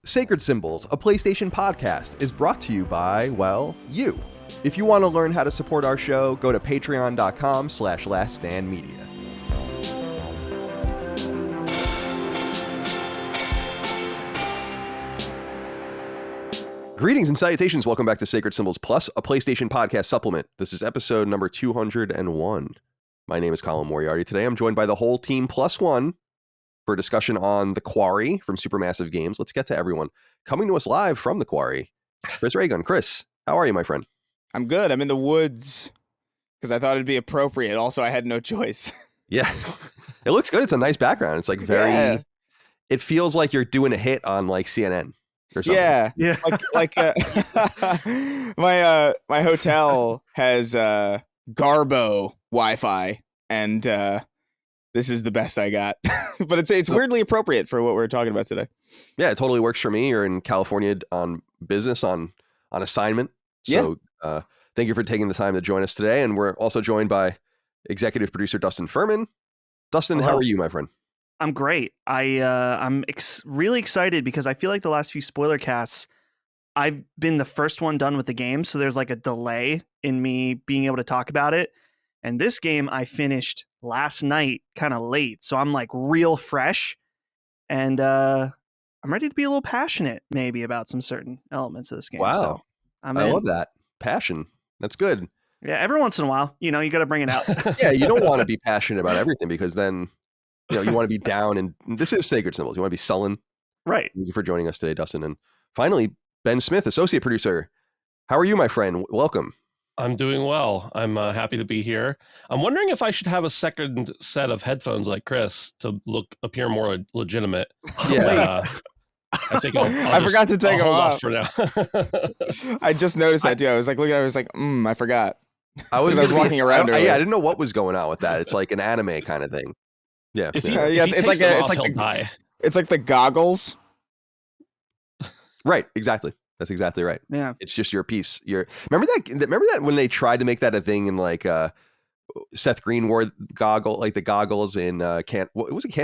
Sacred Symbols, a PlayStation podcast, is brought to you by, well, you. If you want to learn how to support our show, go to patreon.com/laststandmedia. Greetings and salutations. Welcome back to Sacred Symbols Plus, a PlayStation podcast supplement. This is episode number 201. My name is Colin Moriarty. Today I'm joined by the whole team plus one for a discussion on The Quarry from Supermassive Games. Let's get to everyone. Coming to us live from The Quarry, Chris Raygun. Chris, how are you, my friend? I'm good. I'm in the woods because I thought it'd be appropriate. Also, I had no choice. Yeah, it looks good. It's a nice background. It's like very, It feels like you're doing a hit on like CNN or something. Yeah. My hotel has Garbo Wi-Fi, and this is the best I got. But it's weirdly appropriate for what we're talking about today. Yeah, it totally works for me. You're in California on business, on assignment. So thank you for taking the time to join us today. And we're also joined by executive producer Dustin Furman. Dustin, Hello. How are you, my friend? I'm great. I'm really excited because I feel like the last few spoiler casts, I've been the first one done with the game. So there's like a delay in me being able to talk about it. And this game I finished last night kind of late. So I'm like real fresh. And I'm ready to be a little passionate maybe about some certain elements of this game. Wow. So I love that. Passion. That's good. Yeah, every once in a while, you got to bring it out. Yeah, you don't want to be passionate about everything because then, you want to be down. And this is Sacred Symbols. You want to be sullen. Right. Thank you for joining us today, Dustin. And finally, Ben Smith, associate producer. How are you, my friend? Welcome. I'm doing well. I'm happy to be here. I'm wondering if I should have a second set of headphones like Chris to appear more legitimate. Yeah. I think I forgot to take them off for now. I just noticed that too. I was like looking at it, I was like, I forgot. I was walking around. I didn't know what was going on with that. It's like an anime kind of thing. Yeah. It's like the goggles. Right. Exactly. That's exactly right. Yeah. It's just your piece. Remember that when they tried to make that a thing in like Seth Green wore the goggles in Can't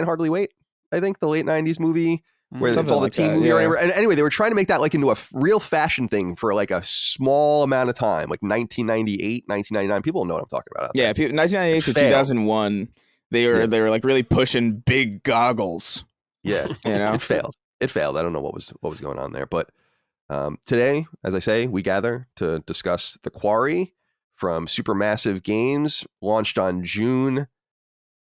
Hardly Wait, I think, the late 90s movie where it's all the teen movie or whatever. And anyway, they were trying to make that like into a real fashion thing for like a small amount of time, like 1998, 1999. People know what I'm talking about. Yeah, 1998 to 2001. They were like really pushing big goggles. Yeah. It failed. I don't know what was going on there, but today, as I say, we gather to discuss The Quarry from Supermassive Games, launched on June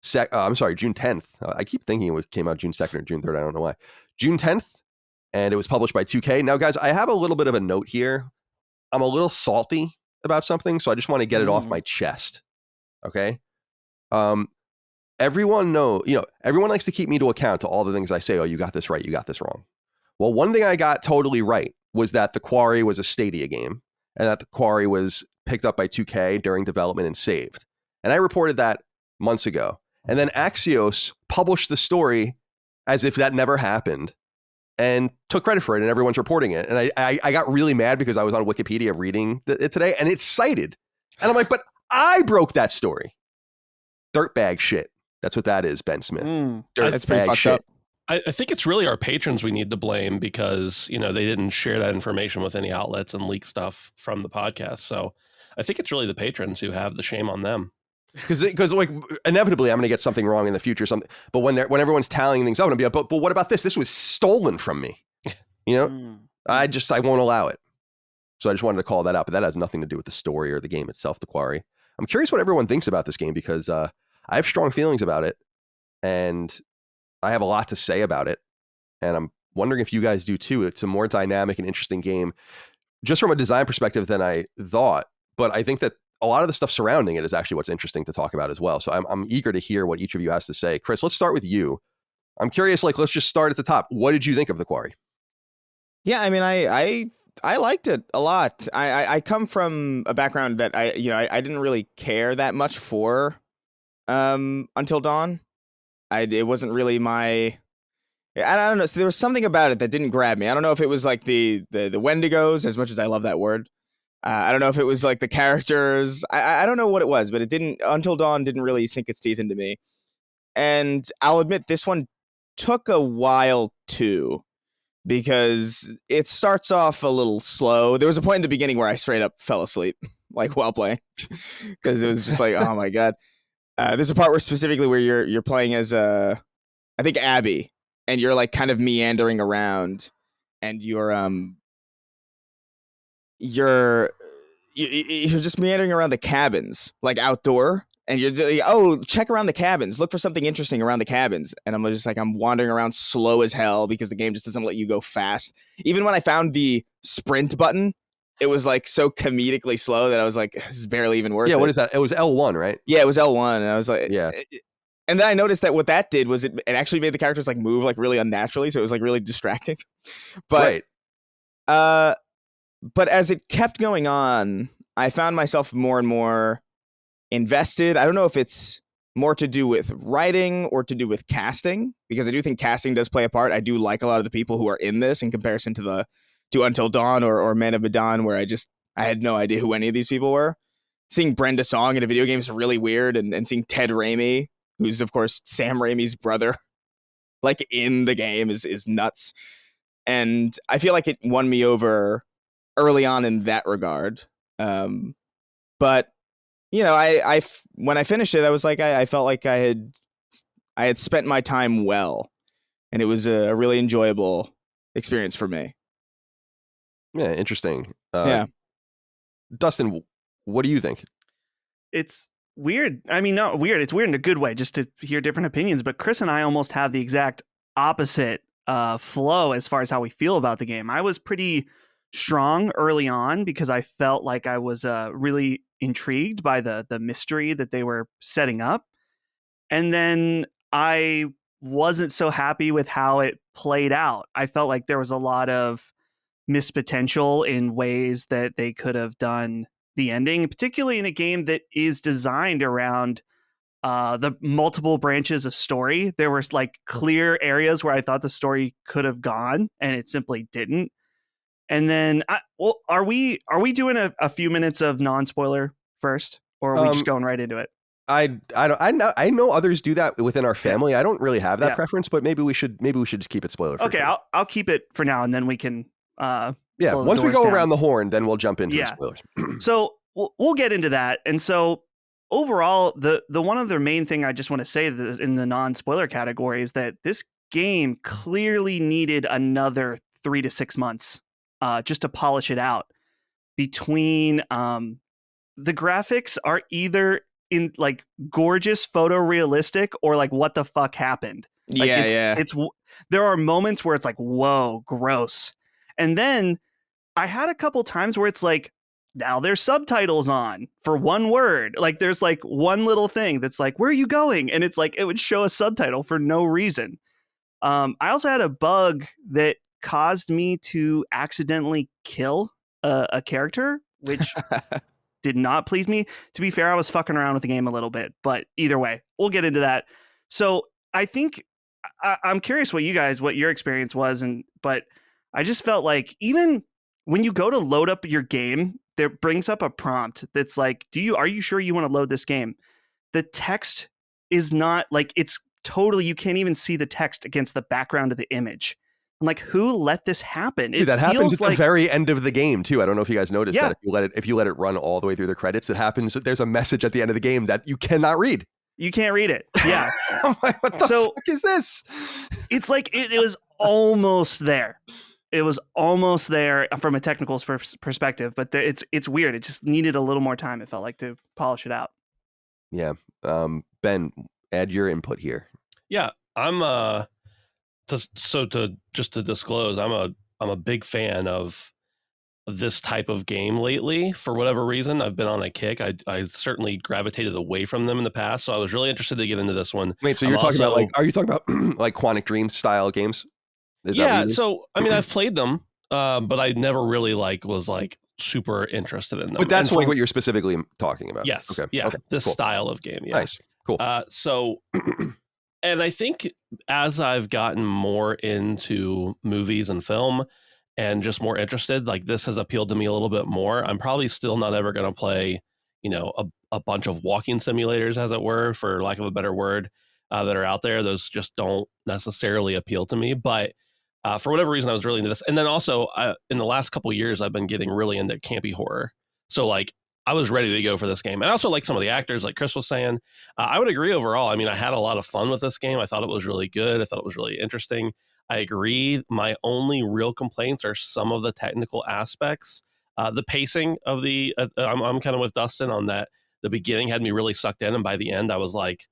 10th. I keep thinking it came out June 2nd or June 3rd. I don't know why. June 10th, and it was published by 2K. Now, guys, I have a little bit of a note here. I'm a little salty about something, so I just want to get it off my chest. Okay? Everyone likes to keep me to account to all the things I say. Oh, you got this right. You got this wrong. Well, one thing I got totally right was that The Quarry was a Stadia game and that The Quarry was picked up by 2K during development and saved. And I reported that months ago. And then Axios published the story as if that never happened and took credit for it, and everyone's reporting it. And I got really mad because I was on Wikipedia reading it today, and it's cited. And I'm like, but I broke that story. Dirtbag shit. That's what that is, Ben Smith. That's pretty fucked up. I think it's really our patrons we need to blame because, they didn't share that information with any outlets and leak stuff from the podcast. So I think it's really the patrons who have the shame on them. Because like inevitably I'm going to get something wrong in the future. But when everyone's tallying things up, I'm going to be like, but what about this? This was stolen from me. I won't allow it. So I just wanted to call that out. But that has nothing to do with the story or the game itself, The Quarry. I'm curious what everyone thinks about this game because I have strong feelings about it. And I have a lot to say about it. And I'm wondering if you guys do too. It's a more dynamic and interesting game just from a design perspective than I thought. But I think that a lot of the stuff surrounding it is actually what's interesting to talk about as well. So I'm eager to hear what each of you has to say. Chris, let's start with you. I'm curious, let's just start at the top. What did you think of The Quarry? Yeah, I mean, I liked it a lot. I come from a background that I didn't really care that much for Until Dawn. It wasn't really my... I don't know. So there was something about it that didn't grab me. I don't know if it was like the Wendigos, as much as I love that word. I don't know if it was like the characters. I don't know what it was, but it didn't. Until Dawn didn't really sink its teeth into me. And I'll admit this one took a while too. because it starts off a little slow. There was a point in the beginning where I straight up fell asleep, like while playing, because it was just like, oh my god. There's a part where you're playing as I think Abby, and you're like kind of meandering around, and you're just meandering around the cabins, like outdoor, and you're like, oh, check around the cabins, look for something interesting around the cabins, and I'm just like, I'm wandering around slow as hell because the game just doesn't let you go fast. Even when I found the sprint button, it was like so comedically slow that I was like, this is barely even worth it. Yeah, what is that? It was L1, right? Yeah, it was L1, and I was like, yeah. And then I noticed that what that did was it actually made the characters like move like really unnaturally, so it was like really distracting. But but as it kept going on, I found myself more and more invested. I don't know if it's more to do with writing or to do with casting, because I do think casting does play a part. I do like a lot of the people who are in this in comparison to Until Dawn or Man of Medan, where I had no idea who any of these people were. Seeing Brenda Song in a video game is really weird, and seeing Ted Raimi, who's of course Sam Raimi's brother, like in the game is nuts. And I feel like it won me over early on in that regard. But you know, I when I finished it, I was like, I felt like I had spent my time well, and it was a really enjoyable experience for me. Yeah, interesting. Yeah, Dustin, what do you think? It's weird. I mean, not weird. It's weird in a good way, just to hear different opinions. But Chris and I almost have the exact opposite flow as far as how we feel about the game. I was pretty strong early on because I felt like I was really intrigued by the mystery that they were setting up. And then I wasn't so happy with how it played out. I felt like there was a lot of missed potential in ways that they could have done the ending, particularly in a game that is designed around the multiple branches of story. There were like clear areas where I thought the story could have gone, and it simply didn't. And then, are we doing a few minutes of non-spoiler first, or are we just going right into it? I know others do that within our family. Yeah. I don't really have that preference, but maybe we should just keep it spoiler free. Okay, I'll keep it for now, and then we can. Once we go around the horn, then we'll jump into the spoilers. So we'll get into that. And so overall, the one other main thing I just want to say in the non-spoiler category is that this game clearly needed another 3 to 6 months just to polish it out. Between the graphics are either in like gorgeous photorealistic or like what the fuck happened. Like it's there are moments where it's like, whoa, gross. And then I had a couple times where it's like, now there's subtitles on for one word. Like there's like one little thing that's like, where are you going? And it's like, it would show a subtitle for no reason. I also had a bug that caused me to accidentally kill a character, which did not please me. To be fair, I was fucking around with the game a little bit, but either way, we'll get into that. So I think I'm curious what your experience was. But I just felt like even when you go to load up your game, there brings up a prompt that's like, are you sure you want to load this game? The text is not like, it's totally, you can't even see the text against the background of the image. I'm like, who let this happen? Dude, that happens at the very end of the game too. I don't know if you guys noticed that if you let it run all the way through the credits, it happens. There's a message at the end of the game that you cannot read. You can't read it. Yeah. I'm like, what the fuck is this? It's like it was almost there. It was almost there from a technical perspective, but it's weird. It just needed a little more time, it felt like, to polish it out. Yeah. Ben, add your input here. Yeah, I'm to disclose, I'm a big fan of this type of game lately. For whatever reason, I've been on a kick. I certainly gravitated away from them in the past, so I was really interested to get into this one. Wait, so are you talking about like Quantic Dream style games? So I mean, I've played them, but I never really was super interested in them. But that's what you're specifically talking about. Yes. Okay. Yeah. Okay, this cool. style of game. Yeah. Nice. Cool. So, and I think as I've gotten more into movies and film and just more interested, like this has appealed to me a little bit more. I'm probably still not ever going to play, a bunch of walking simulators, as it were, for lack of a better word, that are out there. Those just don't necessarily appeal to me. But For whatever reason, I was really into this. And then also, in the last couple of years, I've been getting really into campy horror. So like, I was ready to go for this game. And I also like some of the actors, like Chris was saying. I would agree overall. I mean, I had a lot of fun with this game. I thought it was really good. I thought it was really interesting. I agree. My only real complaints are some of the technical aspects. The pacing of the, I'm kind of with Dustin on that. The beginning had me really sucked in. And by the end, I was like,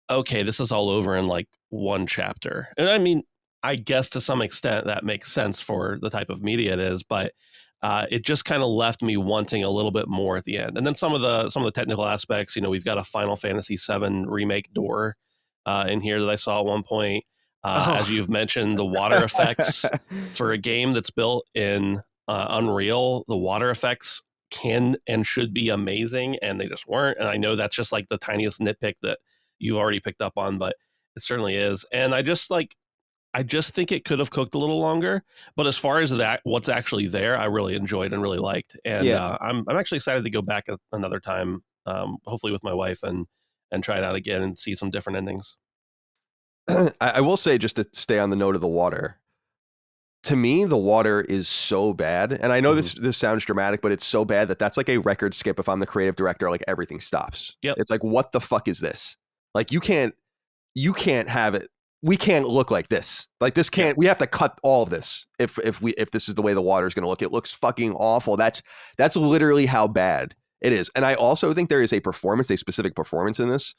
okay, this is all over in like one chapter. And I mean, I guess to some extent that makes sense for the type of media it is, but it just kind of left me wanting a little bit more at the end. And then some of the technical aspects, you know, we've got a Final Fantasy VII remake door in here that I saw at one point. As you've mentioned, the water effects for a game that's built in Unreal, the water effects can and should be amazing, and they just weren't. And I know that's just like the tiniest nitpick that you've already picked up on, but it certainly is. And I just think it could have cooked a little longer. But as far as that, what's actually there, I really enjoyed and really liked. And I'm actually excited to go back another time, hopefully with my wife, and try it out again and see some different endings. I will say, just to stay on the note of the water, to me, the water is so bad. And I know this sounds dramatic, but it's so bad that's like a record skip. If I'm the creative director, like everything stops. Yep. It's like, what the fuck is this? Like, you can't have it. We can't look like this. Like, this can't, we have to cut all of this. If this is the way the water is going to look, it looks fucking awful. That's literally how bad it is. And I also think there is a specific performance in this,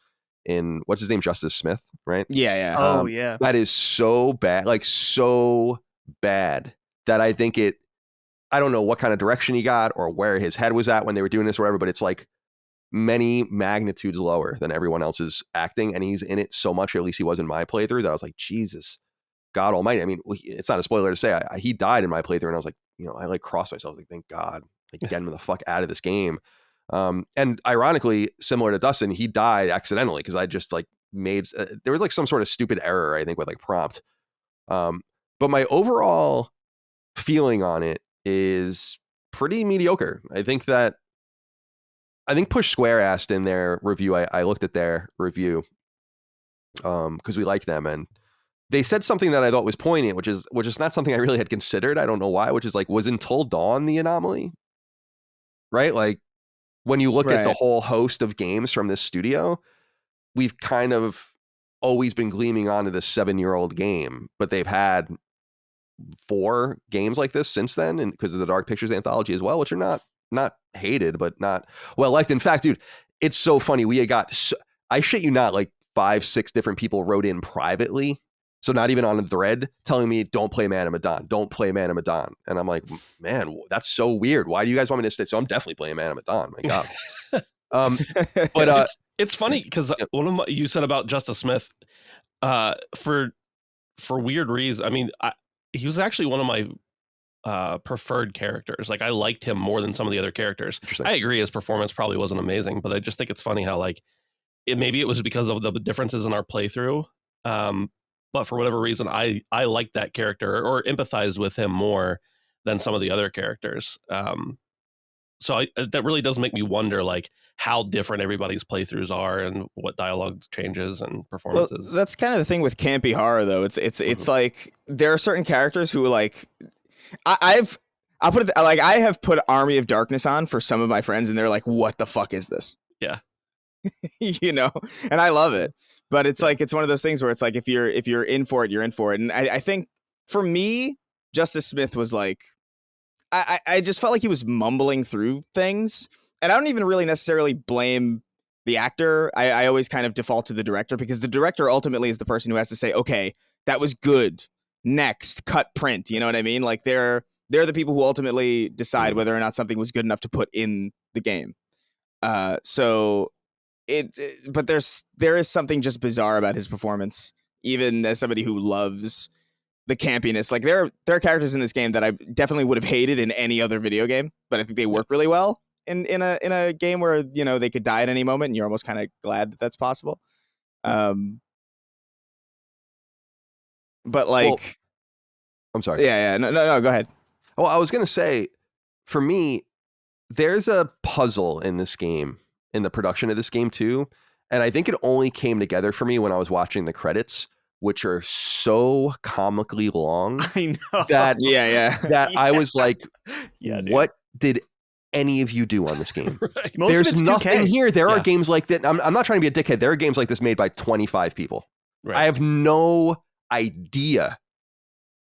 in what's his name? Justice Smith, right? Yeah. Oh, yeah. That is so bad, like so bad that I think I don't know what kind of direction he got or where his head was at when they were doing this or whatever, but it's like many magnitudes lower than everyone else's acting. And he's in it so much, or at least he was in my playthrough, that I was like, Jesus, God almighty. I mean, it's not a spoiler to say he died in my playthrough, and I was like, you know, I like crossed myself, like, thank God, like, get him the fuck out of this game. And ironically, similar to Dustin, he died accidentally because I just like there was like some sort of stupid error, I think, with like prompt. But my overall feeling on it is pretty mediocre. I think Push Square asked in their review, I looked at their review because we like them, and they said something that I thought was poignant, which is not something I really had considered. I don't know why, which is like, was Until Dawn the anomaly? Right? Like, when you look at the whole host of games from this studio, we've kind of always been gleaming onto this 7-year-old game, but they've had 4 games like this since then, and because of the Dark Pictures anthology as well, which are not hated, but not well liked. In fact, dude, it's so funny. We had got, I shit you not, like 5-6 different people wrote in privately, so not even on a thread, telling me, don't play Man of Medan, don't play Man of Medan. And I'm like, man, that's so weird. Why do you guys want me to stay? So I'm definitely playing Man of Medan. My God. But it's funny because you said about Justice Smith, for weird reasons. I mean, he was actually one of my preferred characters. Like, I liked him more than some of the other characters. I agree, his performance probably wasn't amazing, but I just think it's funny how like maybe it was because of the differences in our playthrough. But for whatever reason, I liked that character or empathized with him more than some of the other characters. So that really does make me wonder, like, how different everybody's playthroughs are and what dialogue changes and performances. Well, that's kind of the thing with campy horror, though. It's like there are certain characters who, like, I'll put it like, I have put Army of Darkness on for some of my friends, and they're like, "What the fuck is this?" Yeah, you know, and I love it. But it's like, it's one of those things where it's like, if you're in for it, you're in for it. And I think for me, Justice Smith was like, I just felt like he was mumbling through things. And I don't even really necessarily blame the actor. I always kind of default to the director, because the director ultimately is the person who has to say, okay, that was good. Next, cut, print. You know what I mean? Like, they're the people who ultimately decide whether or not something was good enough to put in the game. But there is something just bizarre about his performance, even as somebody who loves the campiness. Like, there are characters in this game that I definitely would have hated in any other video game, but I think they work really well in a game where, you know, they could die at any moment, and you're almost kind of glad that that's possible. But like, well, I'm sorry. Yeah. No, go ahead. Oh, I was gonna say, for me, there's a puzzle in this game, in the production of this game too, and I think it only came together for me when I was watching the credits, which are so comically long I know. that Yeah. I was like, Dude. what did any of you do on this game? Right. Most There's of it's nothing 2K. here. There are Yeah. games like that. I'm not trying to be a dickhead. There are games like this made by 25 people. Right. I have no idea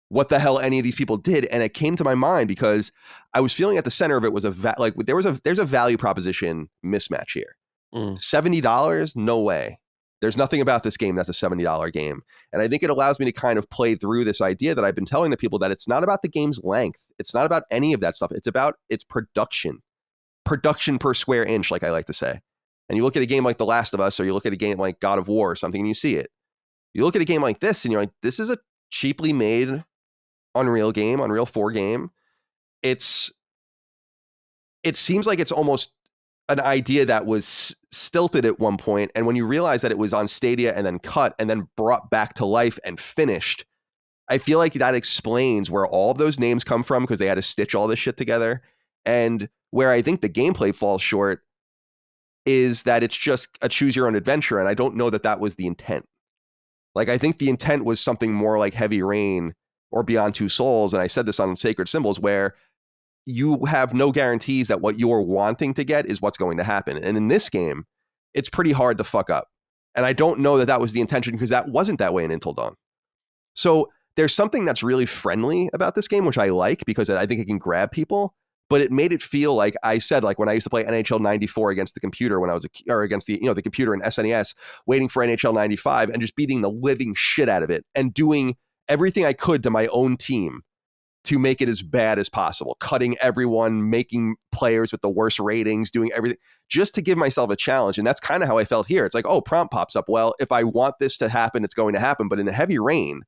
what the hell any of these people did, and it came to my mind because I was feeling at the center of it was there's a value proposition mismatch here. $70? No way. There's nothing about this game that's a $70 game. And I think it allows me to kind of play through this idea that I've been telling the people, that it's not about the game's length. It's not about any of that stuff. It's about its production per square inch, like I like to say. And you look at a game like The Last of Us, or you look at a game like God of War or something, and you see it. You look at a game like this and you're like, this is a cheaply made Unreal 4 game. It seems like it's almost an idea that was stilted at one point, and when you realize that it was on Stadia and then cut and then brought back to life and finished, I feel like that explains where all of those names come from, because they had to stitch all this shit together. And where I think the gameplay falls short is that it's just a choose your own adventure, and I don't know that that was the intent. Like, I think the intent was something more like Heavy Rain or Beyond Two Souls, and I said this on Sacred Symbols, where you have no guarantees that what you're wanting to get is what's going to happen. And in this game, it's pretty hard to fuck up. And I don't know that that was the intention, because that wasn't that way in Until Dawn. So there's something that's really friendly about this game, which I like, because I think it can grab people. But it made it feel like, I said, like when I used to play NHL 94 against the computer when I was or against the computer in SNES, waiting for NHL 95 and just beating the living shit out of it and doing everything I could to my own team to make it as bad as possible, cutting everyone, making players with the worst ratings, doing everything just to give myself a challenge. And that's kind of how I felt here. It's like, oh, prompt pops up. Well, if I want this to happen, it's going to happen. But in a Heavy Rain,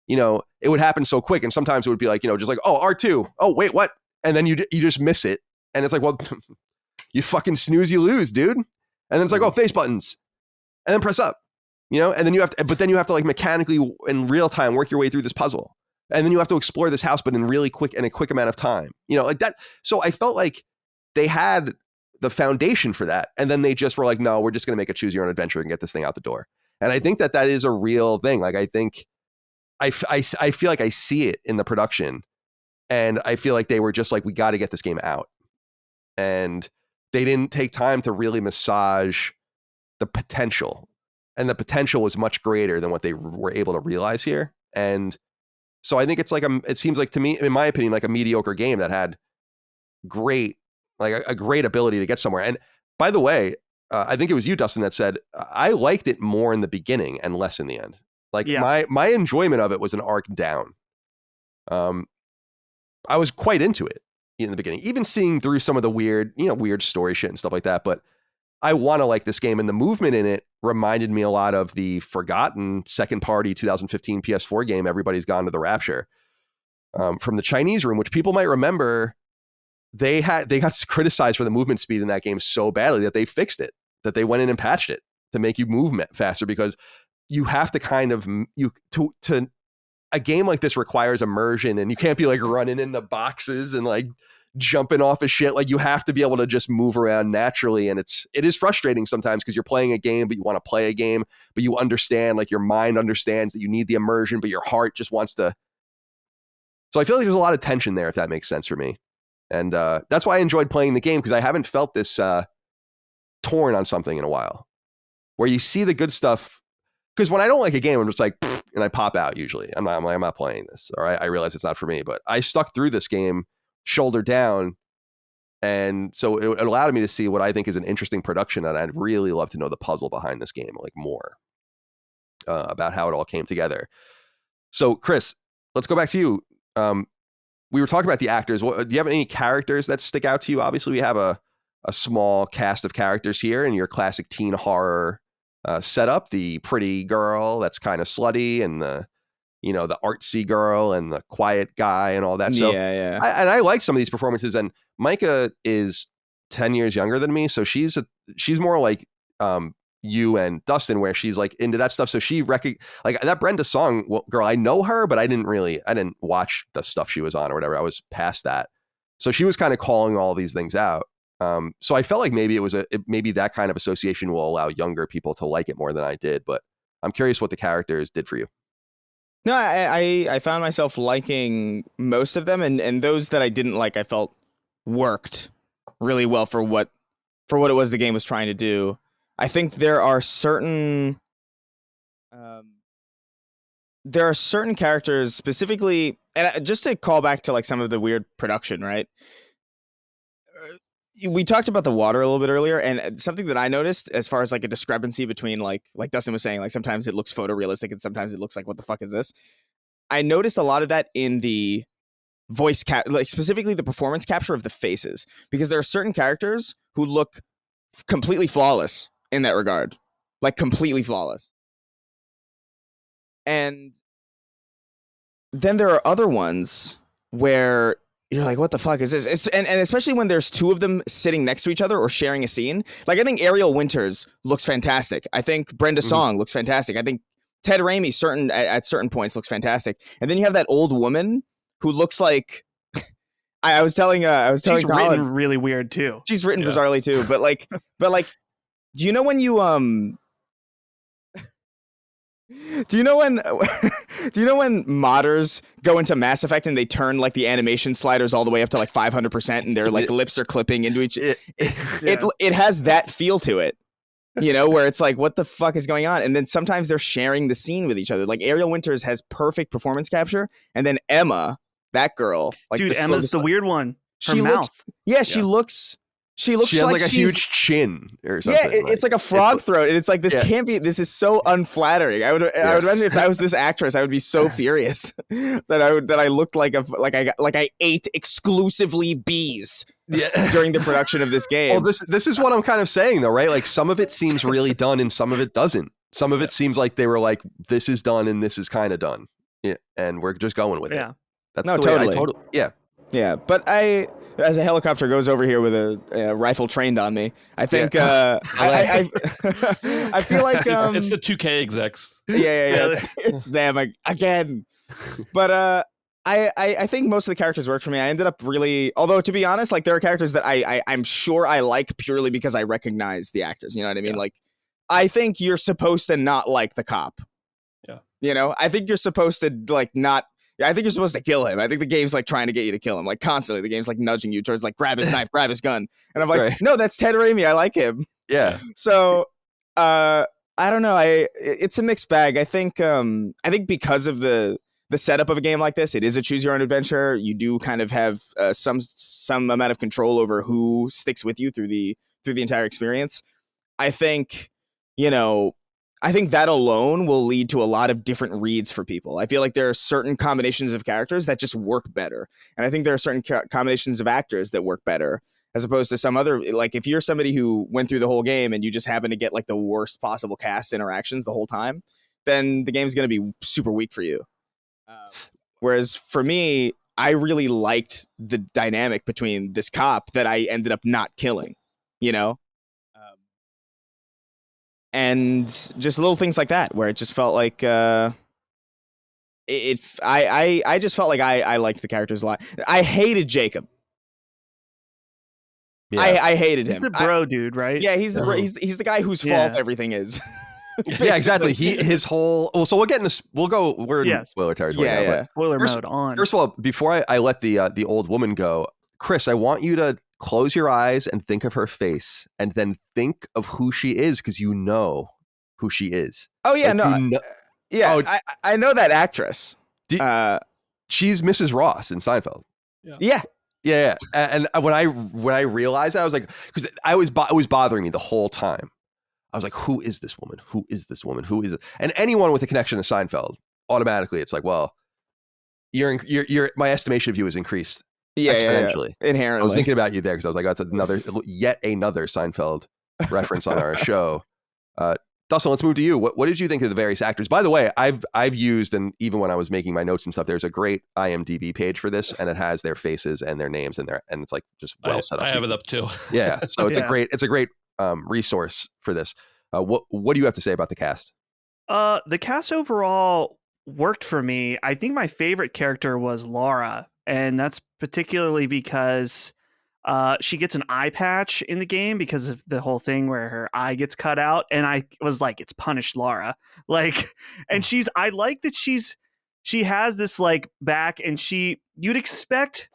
it would happen so quick. And sometimes it would be like, just like, oh, R2. Oh, wait, what? And then you just miss it. And it's like, well, you fucking snooze, you lose, dude. And then it's like, oh, face buttons. And then press up, and then you have to like mechanically in real time work your way through this puzzle. And then you have to explore this house, but in a quick amount of time, like that. So I felt like they had the foundation for that. And then they just were like, no, we're just going to make a choose your own adventure and get this thing out the door. And I think that is a real thing. Like, I think I feel like I see it in the production, and I feel like they were just like, we got to get this game out. And they didn't take time to really massage the potential. And the potential was much greater than what they were able to realize here. And so I think it's like, it seems like, to me, in my opinion, like a mediocre game that had a great ability to get somewhere. And by the way, I think it was you, Dustin, that said, I liked it more in the beginning and less in the end. Like, my enjoyment of it was an arc down. I was quite into it in the beginning, even seeing through some of the weird story shit and stuff like that. But I want to like this game, and the movement in it reminded me a lot of the forgotten second party 2015 PS4 game, Everybody's Gone to the Rapture, from the Chinese Room, which people might remember. They got criticized for the movement speed in that game so badly that they fixed it, that they went in and patched it to make you move faster, because you have to kind of to a game like this requires immersion, and you can't be like running into boxes and like jumping off of shit. Like, you have to be able to just move around naturally. And it is frustrating sometimes, because you're playing a game, but you want to play a game, but you understand, like your mind understands that you need the immersion, but your heart just wants to. So I feel like there's a lot of tension there, if that makes sense for me. And that's why I enjoyed playing the game, because I haven't felt this torn on something in a while, where you see the good stuff. Because when I don't like a game, I'm just like, and I pop out usually. I'm not playing this. All right. I realize it's not for me, but I stuck through this game shoulder down. And so it allowed me to see what I think is an interesting production. And I'd really love to know the puzzle behind this game, like more about how it all came together. So Chris, let's go back to you. We were talking about the actors. Do you have any characters that stick out to you? Obviously we have a small cast of characters here in your classic teen horror setup, the pretty girl that's kind of slutty, and the artsy girl, and the quiet guy, and all that. So yeah. I like some of these performances. And Micah is 10 years younger than me, so she's more like you and Dustin, where she's like into that stuff. So she like that Brenda Song girl. I know her, but I didn't watch the stuff she was on or whatever. I was past that. So she was kind of calling all these things out. So I felt like maybe maybe that kind of association will allow younger people to like it more than I did. But I'm curious what the characters did for you. No, I found myself liking most of them, and those that I didn't like, I felt worked really well for what it was the game was trying to do. I think there are certain characters specifically, and just to call back to like some of the weird production, right? We talked about the water a little bit earlier, and something that I noticed as far as like a discrepancy between like Dustin was saying, like sometimes it looks photorealistic and sometimes it looks like, what the fuck is this? I noticed a lot of that in the voice like specifically the performance capture of the faces, because there are certain characters who look completely flawless in that regard, like completely flawless. And then there are other ones where you're like, what the fuck is this? And especially when there's two of them sitting next to each other or sharing a scene. Like, I think Ariel Winters looks fantastic. I think Brenda Song looks fantastic. I think Ted Raimi at certain points looks fantastic. And then you have that old woman who looks like I was telling she's Colin, written really weird too. She's written bizarrely too. But like do you know when modders go into Mass Effect and they turn like the animation sliders all the way up to like 500% and their like lips are clipping into each it has that feel to it, you know, where it's like, what the fuck is going on? And then sometimes they're sharing the scene with each other. Like Ariel Winters has perfect performance capture, and then Emma, that girl, like, dude, Emma's the weird one. Her she mouth. She looks she has like a she's, huge chin or something. Yeah, it's like a frog throat, and it's like, this can't be. This is so unflattering. I would imagine if I was this actress, I would be so furious that I looked like I ate exclusively bees during the production of this game. Well, this is what I'm kind of saying though, right? Like, some of it seems really done, and some of it doesn't. Some of it seems like they were like, this is done and this is kind of done, and we're just going with it. That's the way I totally. Yeah, but as a helicopter goes over here with a rifle trained on me, I think I feel like it's the 2K execs. Yeah. It's them again. But I think most of the characters worked for me. I ended up really, although to be honest, like there are characters that I'm sure I like purely because I recognize the actors. You know what I mean? Like, I think you're supposed to not like the cop. Yeah. You know, I think you're supposed to like not. Yeah, I think you're supposed to kill him. I think the game's like trying to get you to kill him, like constantly. The game's like nudging you towards like, grab his knife, grab his gun. And I'm like, no, that's Ted Raimi. I like him. Yeah. So, I don't know. It's a mixed bag. I think because of the setup of a game like this, it is a choose your own adventure. You do kind of have some amount of control over who sticks with you through the entire experience. I think, I think that alone will lead to a lot of different reads for people. I feel like there are certain combinations of characters that just work better. And I think there are certain combinations of actors that work better as opposed to some other, like if you're somebody who went through the whole game and you just happen to get like the worst possible cast interactions the whole time, then the game's going to be super weak for you. Whereas for me, I really liked the dynamic between this cop that I ended up not killing, and just little things like that, where it just felt like I just felt like I liked the characters a lot. I hated Jacob. Yeah. I hated him. He's the bro dude, right? Yeah, he's the guy whose fault everything is. Yeah, exactly. His whole. Well, so we're in spoiler territory now. Yeah. Spoiler mode on. First of all, before I let the old woman go, Chris, I want you to close your eyes and think of her face, and then think of who she is, because you know who she is. Oh yeah, I know that actress. She's Mrs. Ross in Seinfeld. Yeah. And when I realized that, I was like, because it was bothering me the whole time. I was like, who is this woman? Who is this woman? Who is it? And anyone with a connection to Seinfeld, automatically, it's like, well, your my estimation of you has increased. Exponentially. Inherently. I was thinking about you there because I was like, that's yet another Seinfeld reference on our show. Dustin, let's move to you. What did you think of the various actors? By the way, I've used, and even when I was making my notes and stuff, there's a great IMDb page for this, and it has their faces and their names and it's like just well set up. I have it up too. Yeah, so it's a great resource for this. What do you have to say about the cast? The cast overall worked for me. I think my favorite character was Laura, and that's particularly because She gets an eye patch in the game because of the whole thing where her eye gets cut out, and I was like, it's punished Lara. Like, and I like that she has this like back, and you'd expect,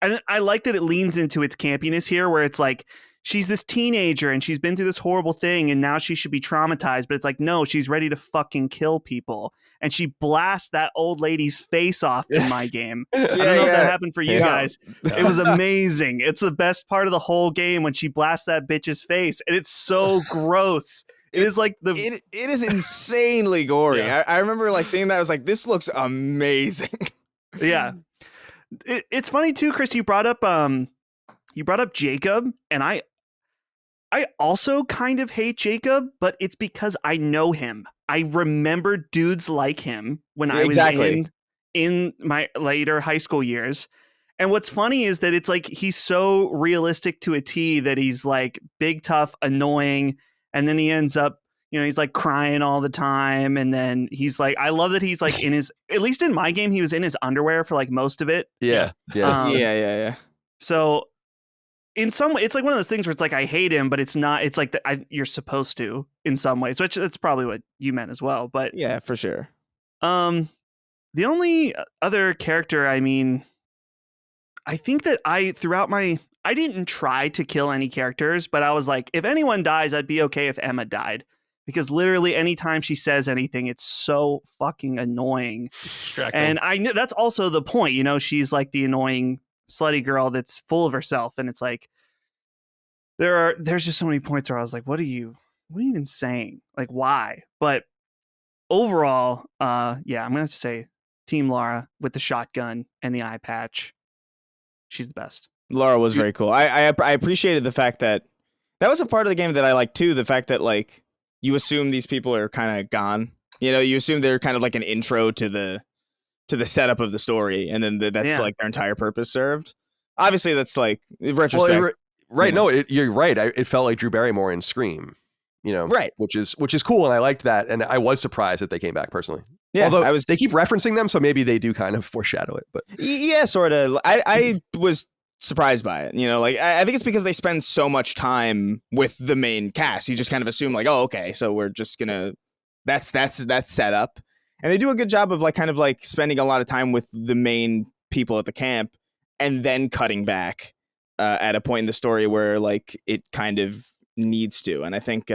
and I like that it leans into its campiness here, where it's like she's this teenager and she's been through this horrible thing, and now she should be traumatized, but it's like, no, she's ready to fucking kill people, and she blasts that old lady's face off in my game. I don't know if that happened for you guys. It was amazing. It's the best part of the whole game when she blasts that bitch's face, and it's so gross. It is like it is insanely gory. Yeah. I remember like seeing that. I was like, this looks amazing. Yeah. It's funny too, Chris, you brought up Jacob, and I also kind of hate Jacob, but it's because I know him. I remember dudes like him when I was in my later high school years. And what's funny is that it's like he's so realistic to a T that he's like big, tough, annoying, and then he ends up, he's like crying all the time, and then he's like, I love that he's like in his, at least in my game, he was in his underwear for like most of it. Yeah. Yeah. So in some way, it's like one of those things where it's like I hate him, but it's not. It's like you're supposed to in some ways, which that's probably what you meant as well. But yeah, for sure. The only other character, I mean, I think that I didn't try to kill any characters, but I was like, if anyone dies, I'd be okay if Emma died, because literally anytime she says anything, it's so fucking annoying. And I knew that's also the point. She's like the annoying slutty girl that's full of herself, and it's like there's just so many points where I was like, what are you even saying? Like, why? But overall, I'm gonna have to say Team Lara with the shotgun and the eye patch. She's the best. Lara was very cool. I appreciated the fact that was a part of the game that I liked too. The fact that like you assume these people are kind of gone. You assume they're kind of like an intro to the setup of the story, and then that's like their entire purpose served. Obviously, that's like retrospect. Well, right? No, you're right. It felt like Drew Barrymore in Scream. Right? Which is cool, and I liked that, and I was surprised that they came back personally. Yeah, although they keep referencing them, so maybe they do kind of foreshadow it. But yeah, sort of. I was surprised by it. Like I think it's because they spend so much time with the main cast. You just kind of assume like, oh, okay, so we're just gonna that's set up. And they do a good job of like kind of like spending a lot of time with the main people at the camp, and then cutting back at a point in the story where like it kind of needs to. And I think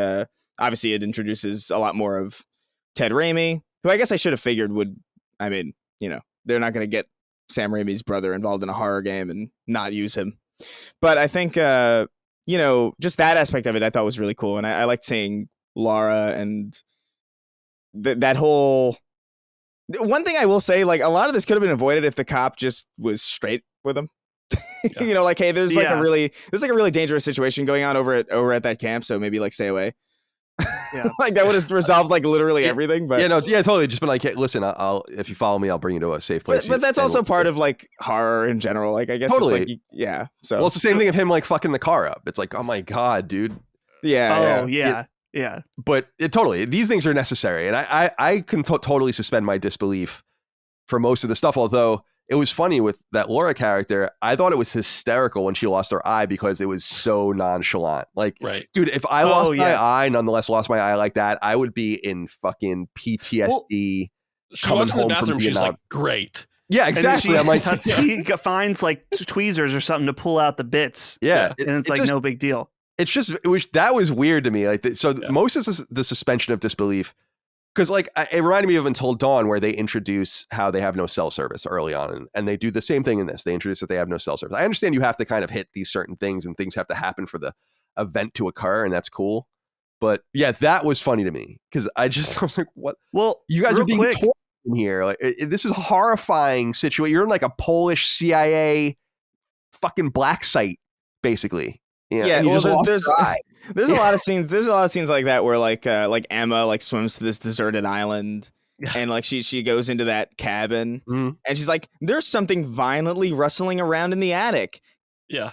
obviously it introduces a lot more of Ted Raimi, who I guess I should have figured would. I mean, they're not going to get Sam Raimi's brother involved in a horror game and not use him. But I think just that aspect of it I thought was really cool, and I liked seeing Lara and that whole. One thing I will say, like, a lot of this could have been avoided if the cop just was straight with him. Yeah. Like, hey, there's like a really dangerous situation going on over at that camp, so maybe like stay away. Yeah. Like that would have resolved like literally everything. But totally. Just been like, hey, listen, I'll if you follow me, I'll bring you to a safe place. But that's also part of like horror in general. Like, I guess totally. It's like, yeah. So well, it's the same thing of him like fucking the car up. It's like, oh my god, dude. Yeah. Oh yeah. But these things are necessary, and I can totally suspend my disbelief for most of the stuff. Although it was funny with that Laura character, I thought it was hysterical when she lost her eye because it was so nonchalant. Like, right. Dude, if I lost my eye, nonetheless lost my eye like that, I would be in fucking PTSD. Coming home from Vietnam. She's like, great. Yeah, exactly. I'm like, she finds like tweezers or something to pull out the bits. Yeah, and it's like just, no big deal. It's just that was weird to me. Like, most of the suspension of disbelief, because like it reminded me of Until Dawn, where they introduce how they have no cell service early on, and they do the same thing in this. They introduce that they have no cell service. I understand you have to kind of hit these certain things, and things have to happen for the event to occur, and that's cool. But yeah, that was funny to me because I was like, what? Well, you guys are being tortured in here. Like, this is a horrifying situation. You're in like a Polish CIA fucking black site, basically. Yeah, well, there's a lot of scenes. There's a lot of scenes like that where like Emma like swims to this deserted island, and like she goes into that cabin, and she's like, "There's something violently rustling around in the attic. Yeah,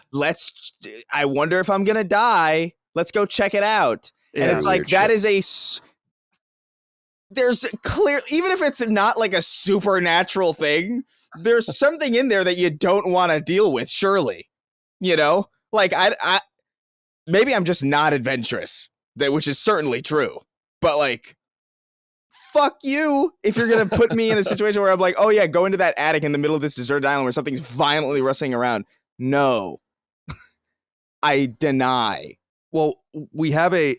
I wonder if I'm gonna die. Let's go check it out." Yeah, and it's like that is there's clear, even if it's not like a supernatural thing, there's something in there that you don't want to deal with. Surely, Like I maybe I'm just not adventurous, which is certainly true. But like, fuck you if you're gonna put me in a situation where I'm like, oh yeah, go into that attic in the middle of this deserted island where something's violently rustling around. No, I deny. Well, we have a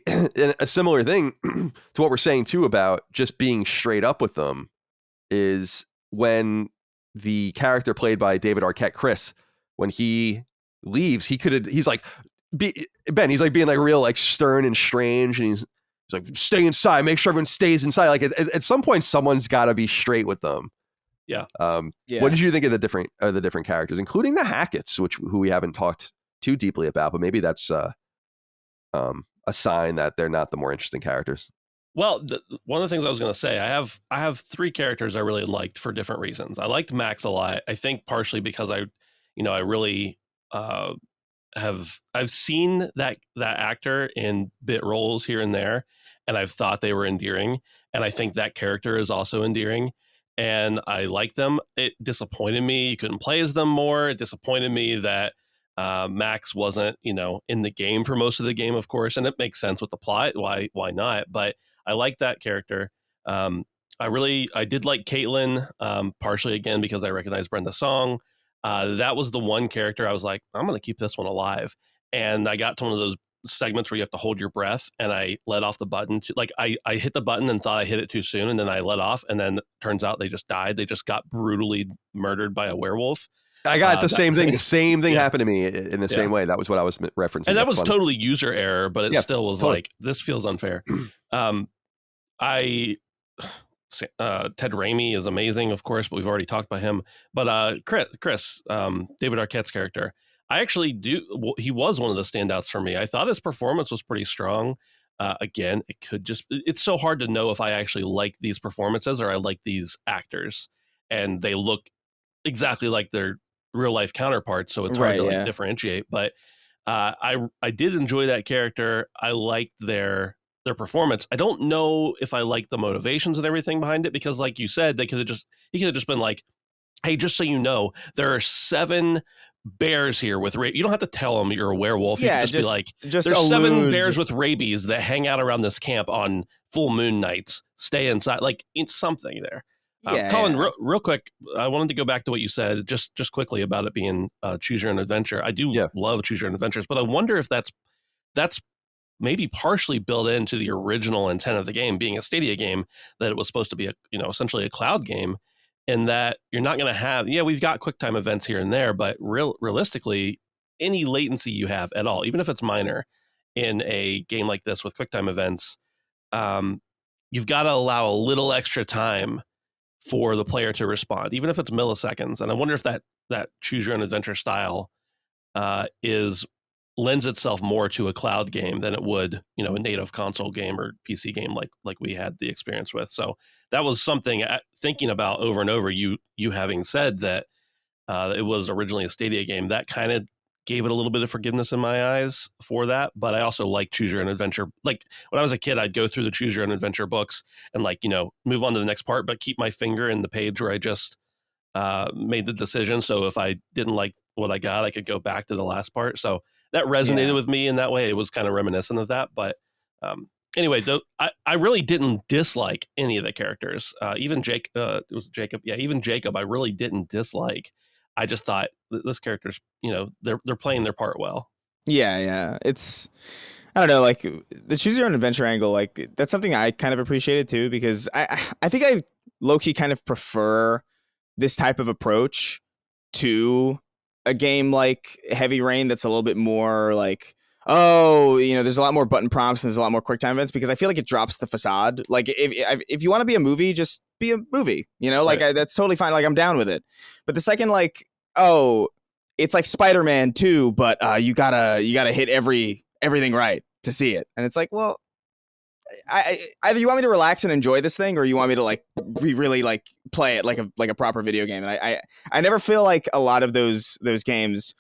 similar thing to what we're saying too about just being straight up with them is when the character played by David Arquette, Chris, when he leaves, he's like he's like being like real like stern and strange, and he's like, stay inside, make sure everyone stays inside. Like at some point, someone's got to be straight with them. Yeah. What did you think of the different characters, including the Hacketts, who we haven't talked too deeply about, but maybe that's a sign that they're not the more interesting characters. Well, one of the things I was going to say, I have three characters I really liked for different reasons. I liked Max a lot. I think partially because I really I've seen that actor in bit roles here and there, and I've thought they were endearing, and I think that character is also endearing, and I like them. It disappointed me you couldn't play as them more. It disappointed me that Max wasn't, in the game for most of the game, of course, and it makes sense with the plot. Why not? But I like that character. I did like Caitlin, partially again because I recognize Brenda's song. That was the one character I was like, I'm going to keep this one alive. And I got to one of those segments where you have to hold your breath, and I let off the button. I hit the button and thought I hit it too soon, and then I let off, and then turns out they just died. They just got brutally murdered by a werewolf. I got the same thing. The same thing happened to me in the same way. That was what I was referencing. And that was totally user error, but it still was totally. Like, this feels unfair. Ted Raimi is amazing, of course, but we've already talked about him. But Chris, David Arquette's character, I actually he was one of the standouts for me. I thought his performance was pretty strong. Again, it's so hard to know if I actually like these performances or I like these actors, and they look exactly like their real life counterparts, so it's hard to differentiate. But I did enjoy that character. I liked their performance. I don't know if I like the motivations and everything behind it, because like you said, he could have just been like, hey, just so you know, there are 7 bears here with rabies. You don't have to tell them you're a werewolf. You can just be like, there's 7 bears with rabies that hang out around this camp on full moon nights. Stay inside. Like, it's something there. Colin, real quick, I wanted to go back to what you said just quickly about it being choose your own adventure. I do love choose your own adventures, but I wonder if that's maybe partially built into the original intent of the game, being a Stadia game, that it was supposed to be essentially a cloud game, and that you're not going to have, we've got QuickTime events here and there, but realistically, any latency you have at all, even if it's minor, in a game like this with QuickTime events, you've got to allow a little extra time for the player to respond, even if it's milliseconds. And I wonder if that choose your own adventure style lends itself more to a cloud game than it would, a native console game or PC game like we had the experience with. So that was something thinking about over and over. You having said that it was originally a Stadia game, that kind of gave it a little bit of forgiveness in my eyes for that. But I also like choose your own adventure. Like when I was a kid, I'd go through the choose your own adventure books and move on to the next part, but keep my finger in the page where I just made the decision. So if I didn't like what I got, I could go back to the last part. So that resonated with me in that way. It was kind of reminiscent of that. But anyway, I really didn't dislike any of the characters. Even Jake, it was Jacob. Yeah, even Jacob, I really didn't dislike. I just thought this character's, they're playing their part well. Yeah. It's, I don't know, like the choose your own adventure angle, like that's something I kind of appreciated too, because I think I low-key kind of prefer this type of approach to a game like Heavy Rain that's a little bit more like, there's a lot more button prompts and there's a lot more QuickTime events, because I feel like it drops the facade. Like if you want to be a movie, just be a movie, that's totally fine. Like I'm down with it. But the second, like, it's like Spider-Man 2, but you gotta hit everything right to see it. And it's like, well, either you want me to relax and enjoy this thing, or you want me to like really like play it like a proper video game. And I never feel like a lot of those games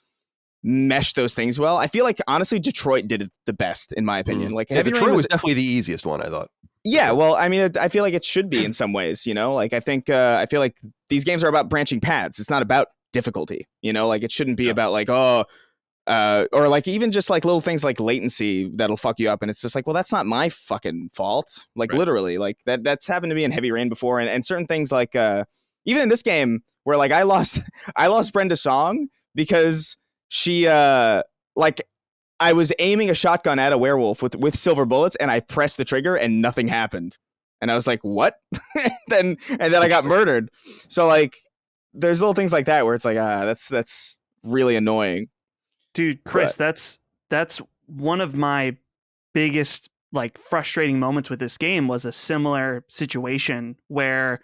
mesh those things well. I feel like honestly Detroit did it the best in my opinion. Like Heavy Detroit Rain was definitely the easiest one, I thought. Yeah, well, I mean, I feel like it should be in some ways, like I feel like these games are about branching paths. It's not about difficulty, like it shouldn't be about like, Or like even just like little things like latency that'll fuck you up, and it's just like, well, that's not my fucking fault. Like literally, like that's happened to me in Heavy Rain before, and certain things like even in this game where like I lost Brenda Song because she like I was aiming a shotgun at a werewolf with silver bullets, and I pressed the trigger and nothing happened, and I was like, what? and then I got murdered. So like there's little things like that where it's like that's really annoying. Dude, Chris, that's one of my biggest like frustrating moments with this game was a similar situation where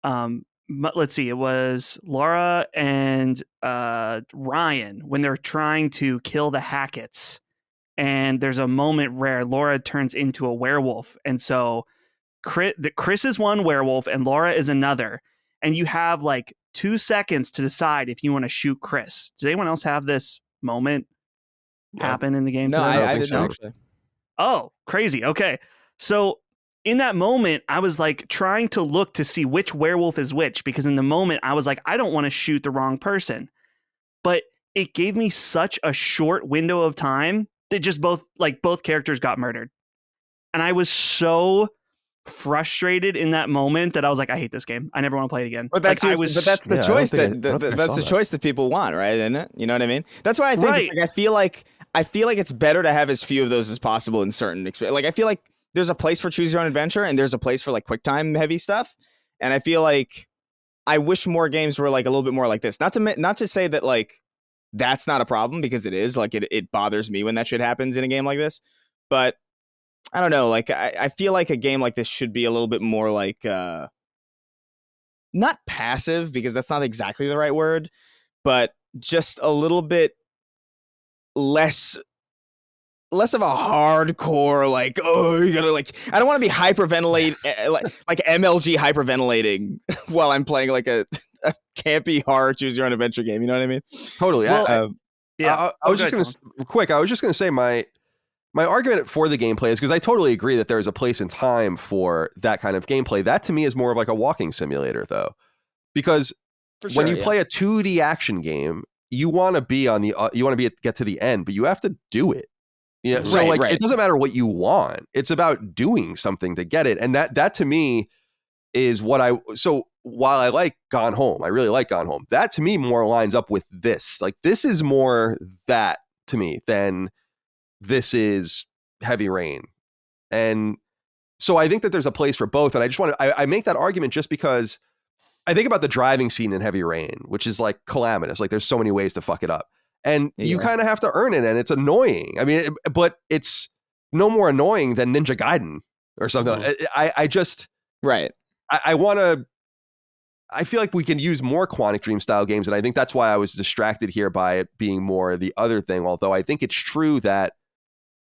let's see, it was Laura and Ryan when they're trying to kill the Hacketts, and there's a moment where Laura turns into a werewolf, and so Chris is one werewolf and Laura is another, and you have like 2 seconds to decide if you want to shoot Chris. Does anyone else have this moment happen in the game? No, I didn't so. actually. Oh, crazy. Okay. So in that moment, I was like trying to look to see which werewolf is which, because in the moment I was like, I don't want to shoot the wrong person. But it gave me such a short window of time that just both characters got murdered. And I was so frustrated in that moment that I was like, I hate this game. I never want to play it again. But that's like, that's the choice that's the choice that people want, right? Isn't it? You know what I mean? That's why I think like, I feel like it's better to have as few of those as possible in certain experiences. Like I feel like there's a place for choose your own adventure and there's a place for like quick time heavy stuff. And I feel like I wish more games were like a little bit more like this. Not to say that like that's not a problem, because it is. Like it bothers me when that shit happens in a game like this. But I don't know, like I feel like a game like this should be a little bit more like not passive, because that's not exactly the right word, but just a little bit less of a hardcore like, oh, you gotta like, I don't want to be hyperventilate like MLG hyperventilating while I'm playing like a campy horror choose your own adventure game. You know what I mean? Totally. Well, I was just gonna say my argument for the gameplay is because I totally agree that there is a place and time for that kind of gameplay. That to me is more of like a walking simulator, though, because when you play a 2D action game, you want to be get to the end, but you have to do it. You know? So it doesn't matter what you want; it's about doing something to get it, and that to me is what So while I like Gone Home, I really like Gone Home. That to me more lines up with this. Like this is more that to me than this is Heavy Rain. And so I think that there's a place for both. And I just I make that argument just because I think about the driving scene in Heavy Rain, which is like calamitous. Like there's so many ways to fuck it up. And you kind of have to earn it, and it's annoying. I mean, but it's no more annoying than Ninja Gaiden or something. Mm-hmm. I feel like we can use more Quantic Dream style games. And I think that's why I was distracted here by it being more the other thing. Although I think it's true that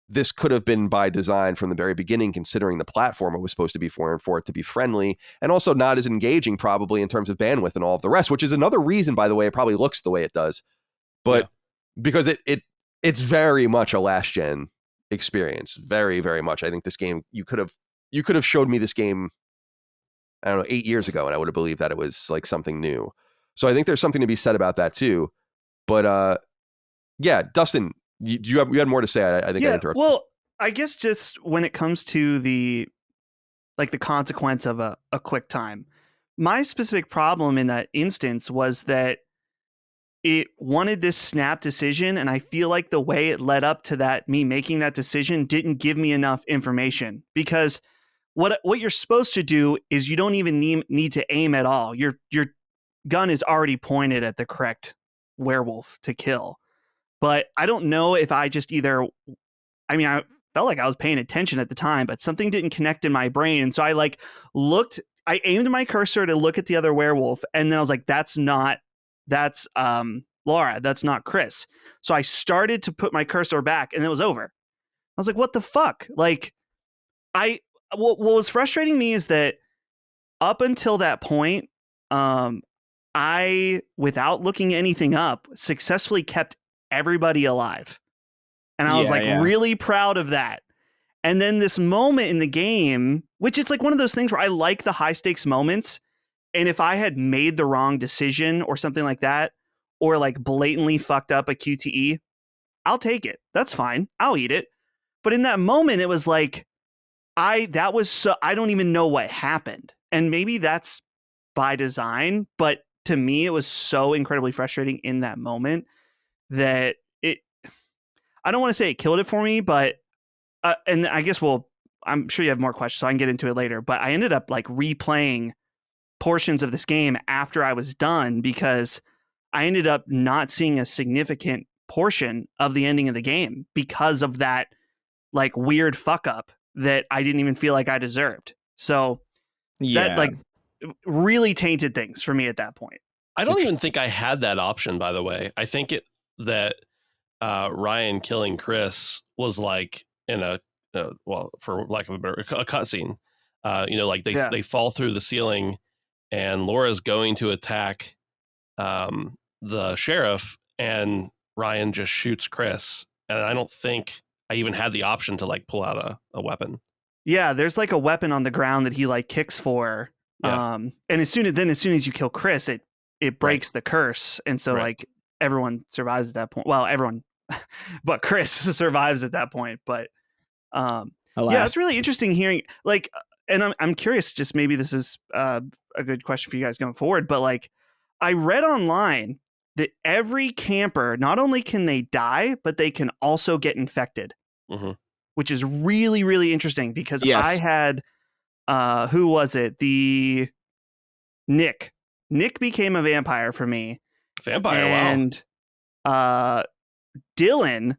this could have been by design from the very beginning, considering the platform it was supposed to be for, and for it to be friendly and also not as engaging probably in terms of bandwidth and all of the rest, which is another reason, by the way, it probably looks the way it does. But because it's very much a last gen experience, very, very much. I think this game, you could have showed me this game, I don't know, 8 years ago, and I would have believed that it was like something new. So I think there's something to be said about that too. But yeah, Dustin, you had more to say. I think I interrupted. Well, I guess just when it comes to the consequence of a quick time, my specific problem in that instance was that it wanted this snap decision, and I feel like the way it led up to that, me making that decision, didn't give me enough information, because what you're supposed to do is you don't even need to aim at all. Your gun is already pointed at the correct werewolf to kill. But I don't know if I just I felt like I was paying attention at the time, but something didn't connect in my brain. And so I aimed my cursor to look at the other werewolf, and then I was like, that's Laura, that's not Chris. So I started to put my cursor back, and it was over. I was like, what the fuck? Like, what was frustrating me is that up until that point, I, without looking anything up, successfully kept everybody alive. And I was really proud of that. And then this moment in the game, which it's like one of those things where I like the high stakes moments. And if I had made the wrong decision or something like that, or like blatantly fucked up a QTE, I'll take it. That's fine. I'll eat it. But in that moment, it was like, I don't even know what happened. And maybe that's by design, but to me, it was so incredibly frustrating in that moment that I don't want to say it killed it for me, but, and I guess I'm sure you have more questions, so I can get into it later, but I ended up like replaying portions of this game after I was done because I ended up not seeing a significant portion of the ending of the game because of that like weird fuck up that I didn't even feel like I deserved. So that like really tainted things for me at that point. I don't even think I had that option, by the way. I think that Ryan killing Chris was like in a for lack of a better, a cutscene. Like they fall through the ceiling, and Laura's going to attack the sheriff, and Ryan just shoots Chris. And I don't think I even had the option to like pull out a weapon. Yeah, there's like a weapon on the ground that he like kicks for. Yeah. And as soon as you kill Chris, it breaks the curse, and so like everyone survives at that point. Well, everyone but Chris survives at that point. But yeah, it's really interesting hearing like, and I'm curious, just maybe this is a good question for you guys going forward, but like I read online that every camper, not only can they die, but they can also get infected, which is really, really interesting because I had, who was it? Nick became a vampire for me. Vampire, and, Dylan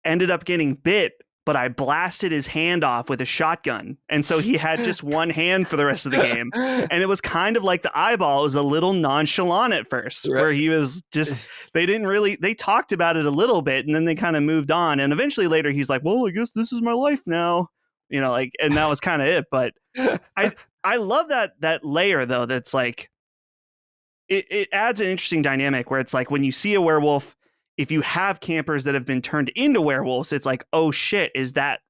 ended up getting bit, but I blasted his hand off with a shotgun. And so he had just one hand for the rest of the game. And it was kind of like the eyeball was a little nonchalant at first, where he was just, they talked about it a little bit and then they kind of moved on. And eventually later he's like, well, I guess this is my life now, like, and that was kind of it. But I love that layer though. That's like, it adds an interesting dynamic where it's like when you see a werewolf, if you have campers that have been turned into werewolves, it's like, oh shit, is that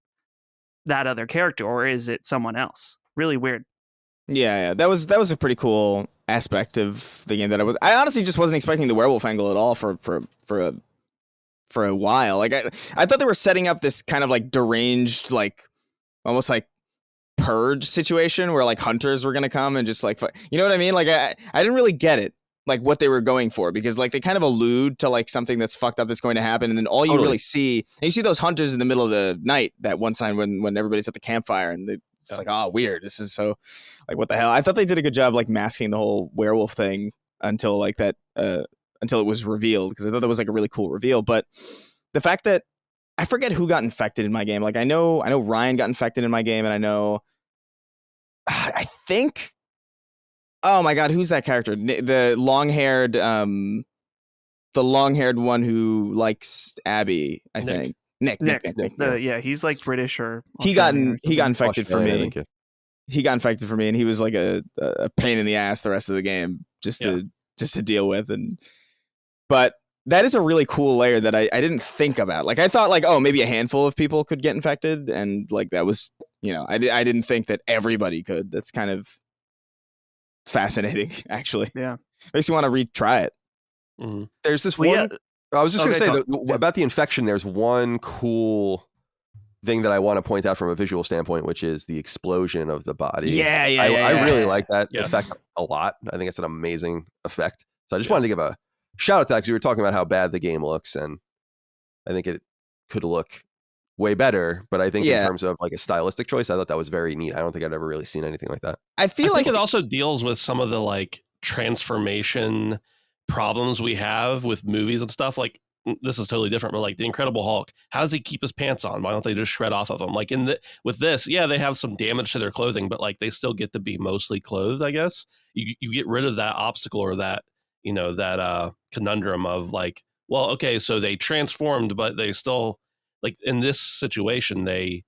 other character or is it someone else? Really weird. Yeah, that was a pretty cool aspect of the game that I honestly just wasn't expecting the werewolf angle at all for a while. Like I thought they were setting up this kind of like deranged, like almost like purge situation where like hunters were gonna come and just like, you know what I mean? Like I didn't really get it. Like what they were going for, because like they kind of allude to like something that's fucked up that's going to happen, and then all you really see, and you see those hunters in the middle of the night that one time when everybody's at the campfire, and it's like, oh, weird, this is so like, what the hell. I thought they did a good job like masking the whole werewolf thing until like that until it was revealed, because I thought that was like a really cool reveal. But the fact that I forget who got infected in my game, like I know Ryan got infected in my game, and I think, oh my god, who's that character? The long-haired one who likes Abby, I think. Nick. Yeah, he's like British or he got infected for me. He got infected for me, and he was like a pain in the ass the rest of the game just to deal with. But that is a really cool layer that I didn't think about. Like I thought like, oh, maybe a handful of people could get infected, and like that was, I didn't think that everybody could. That's kind of fascinating, actually. Yeah, makes you want to retry it. Mm-hmm. There's this one. I was just going to say about the infection. There's one cool thing that I want to point out from a visual standpoint, which is the explosion of the body. I really like that effect a lot. I think it's an amazing effect. So I just wanted to give a shout out to that, because we were talking about how bad the game looks, and I think it could look way better, but I think in terms of like a stylistic choice, I thought that was very neat. I don't think I've ever really seen anything like that. I think it also deals with some of the like transformation problems we have with movies and stuff. Like this is totally different, but like the Incredible Hulk, how does he keep his pants on? Why don't they just shred off of him? Like with this, they have some damage to their clothing, but like they still get to be mostly clothed, I guess. You get rid of that obstacle or that, that conundrum of like, well, okay, so they transformed, but they still, like in this situation, they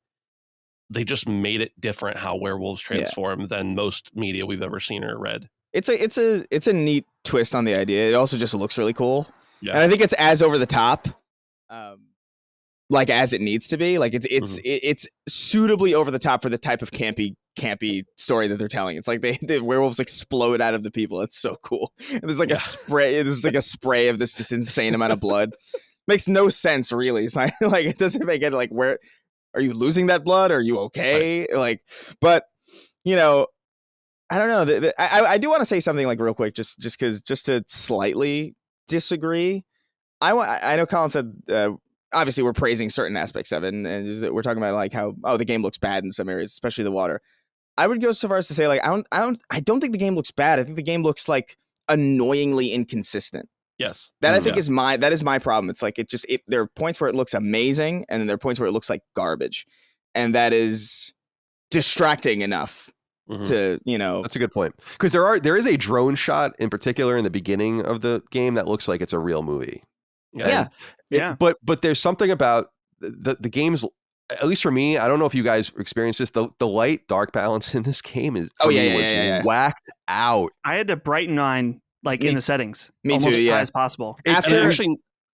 just made it different how werewolves transform than most media we've ever seen or read. It's a neat twist on the idea. It also just looks really cool. Yeah. And I think it's as over the top, like as it needs to be. Like it's suitably over the top for the type of campy story that they're telling. It's like the werewolves explode out of the people. It's so cool. And there's like a spray. There's like a spray of this just insane amount of blood. makes no sense really. So like it doesn't make it like, where are you losing that blood? Are you okay? Right. Like, but you know, I don't know. I do want to say something like real quick, just to slightly disagree. I know Colin said obviously we're praising certain aspects of it, and we're talking about like how the game looks bad in some areas, especially the water. I would go so far as to say like I don't think the game looks bad. I think the game looks like annoyingly inconsistent. Yes, that I think is my problem. It's like there are points where it looks amazing, and then there are points where it looks like garbage, and that is distracting enough. To that's a good point, because there is a drone shot in particular in the beginning of the game that looks like it's a real movie. Yeah. But there's something about the game's, at least for me, I don't know if you guys experience this, the light dark balance in this game is whacked out. I had to brighten on in the settings almost as high as possible. After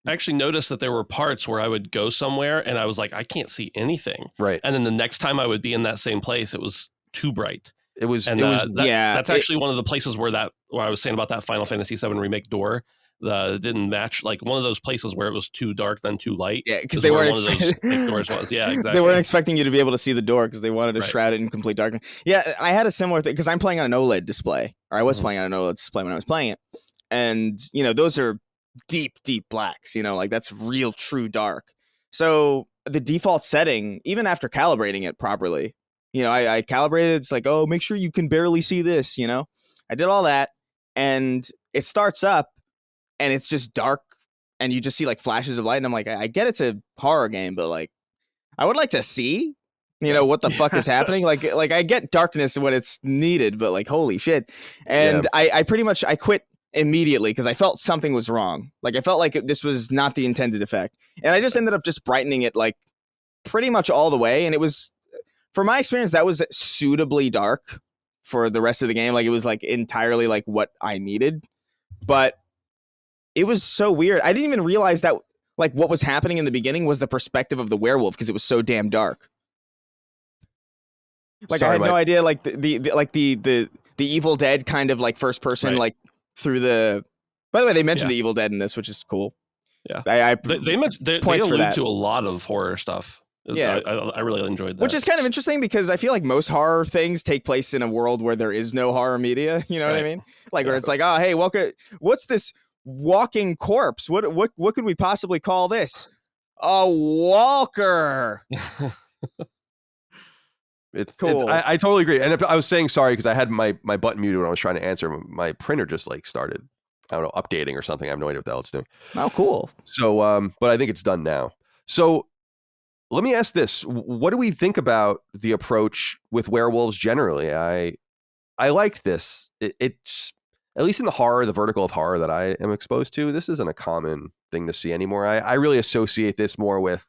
I actually noticed that there were parts where I would go somewhere and I was like, I can't see anything. Right. And then the next time I would be in that same place, it was too bright. That's actually one of the places where I was saying about that Final Fantasy VII remake door didn't match, like one of those places where it was too dark then too light. Yeah, because they weren't expecting doors was. Yeah, exactly. They weren't expecting you to be able to see the door because they wanted to shroud it in complete darkness. Yeah, I had a similar thing because I'm playing on an OLED display, or I was playing on an OLED display when I was playing it, and those are deep blacks. Like that's real true dark. So the default setting, even after calibrating it properly. I calibrated. It's like, oh, make sure you can barely see this. I did all that, and it starts up, and it's just dark, and you just see like flashes of light. And I'm like, I get it's a horror game, but like, I would like to see, what the fuck is happening. Like I get darkness when it's needed, but like, holy shit. And I pretty much quit immediately because I felt something was wrong. Like I felt like this was not the intended effect, and I just ended up just brightening it like pretty much all the way, and it was. For my experience, that was suitably dark for the rest of the game. Like it was like entirely like what I needed, but it was so weird. I didn't even realize that like what was happening in the beginning was the perspective of the werewolf because it was so damn dark. Like I had no idea. Like the Evil Dead kind of like first person like through the. By the way, they mentioned the Evil Dead in this, which is cool. Yeah, they allude to a lot of horror stuff. Yeah, I really enjoyed that. Which is kind of interesting because I feel like most horror things take place in a world where there is no horror media. You know what I mean? Like where it's like, oh, hey, what's this walking corpse? What could we possibly call this? A walker. It's cool. I totally agree. And I was saying sorry because I had my button muted when I was trying to answer. My printer just like started, I don't know, updating or something. I have no idea what the hell it's doing. Oh, cool. So, but I think it's done now. So. Let me ask this. What do we think about the approach with werewolves generally? I liked this. It's, at least in the vertical of horror that I am exposed to, this isn't a common thing to see anymore. I really associate this more with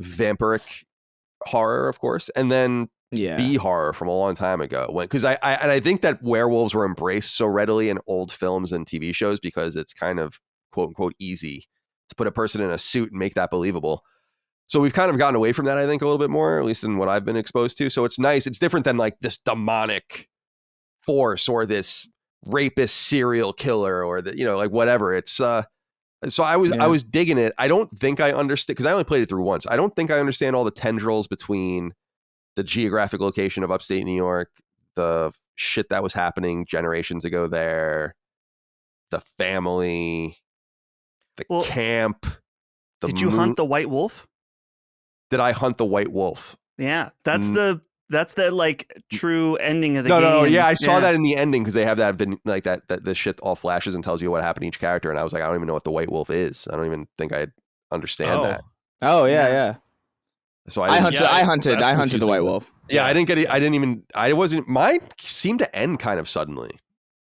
vampiric horror, of course, and then B horror from a long time ago. Because I think that werewolves were embraced so readily in old films and TV shows because it's kind of quote unquote easy to put a person in a suit and make that believable. So we've kind of gotten away from that, I think, a little bit more, at least in what I've been exposed to. So it's nice. It's different than like this demonic force or this rapist serial killer or the, like whatever. It's so I was digging it. I don't think I understand because I only played it through once. I don't think I understand all the tendrils between the geographic location of upstate New York, the shit that was happening generations ago there, the family, the camp. Did you hunt the white wolf? Did I hunt the white wolf? Yeah, that's the like true ending of the game. No, yeah, I saw that in the ending because they have that like that the shit all flashes and tells you what happened to each character, and I was like, I don't even know what the white wolf is. I don't even think I understand that. Oh yeah. So I hunted the white wolf. Yeah, I didn't get it. I wasn't. Mine seemed to end kind of suddenly.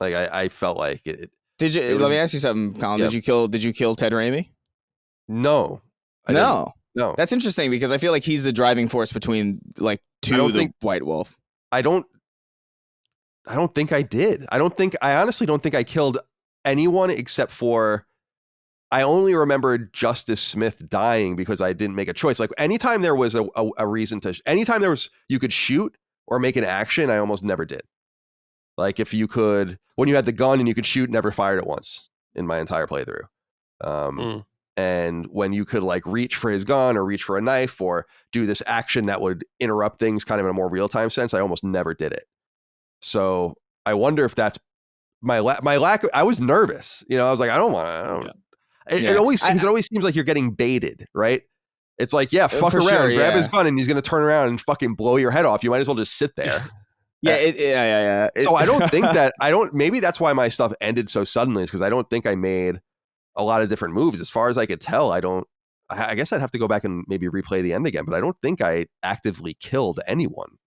Like I felt like it. Did you? Let me ask you something, Colin. Yeah. Did you kill Ted Raimi? No. No, that's interesting because I feel like he's the driving force between like the white wolf. I don't think I did. I honestly don't think I killed anyone except for I only remembered Justice Smith dying because I didn't make a choice. Like anytime there was a reason to, anytime there was, you could shoot or make an action, I almost never did. Like if you could, when you had the gun and you could shoot, never fired it once in my entire playthrough. And when you could like reach for his gun or reach for a knife or do this action that would interrupt things kind of in a more real-time sense, I almost never did it. So I wonder if that's my lack of, I was nervous. I was like, I don't want to. It always seems like you're getting baited, right? It's like, fuck around, sure, grab his gun, and he's going to turn around and fucking blow your head off. You might as well just sit there. So I don't think that maybe that's why my stuff ended so suddenly, is because I don't think I made a lot of different moves. As far as I could tell, I guess I'd have to go back and maybe replay the end again, but I don't think I actively killed anyone.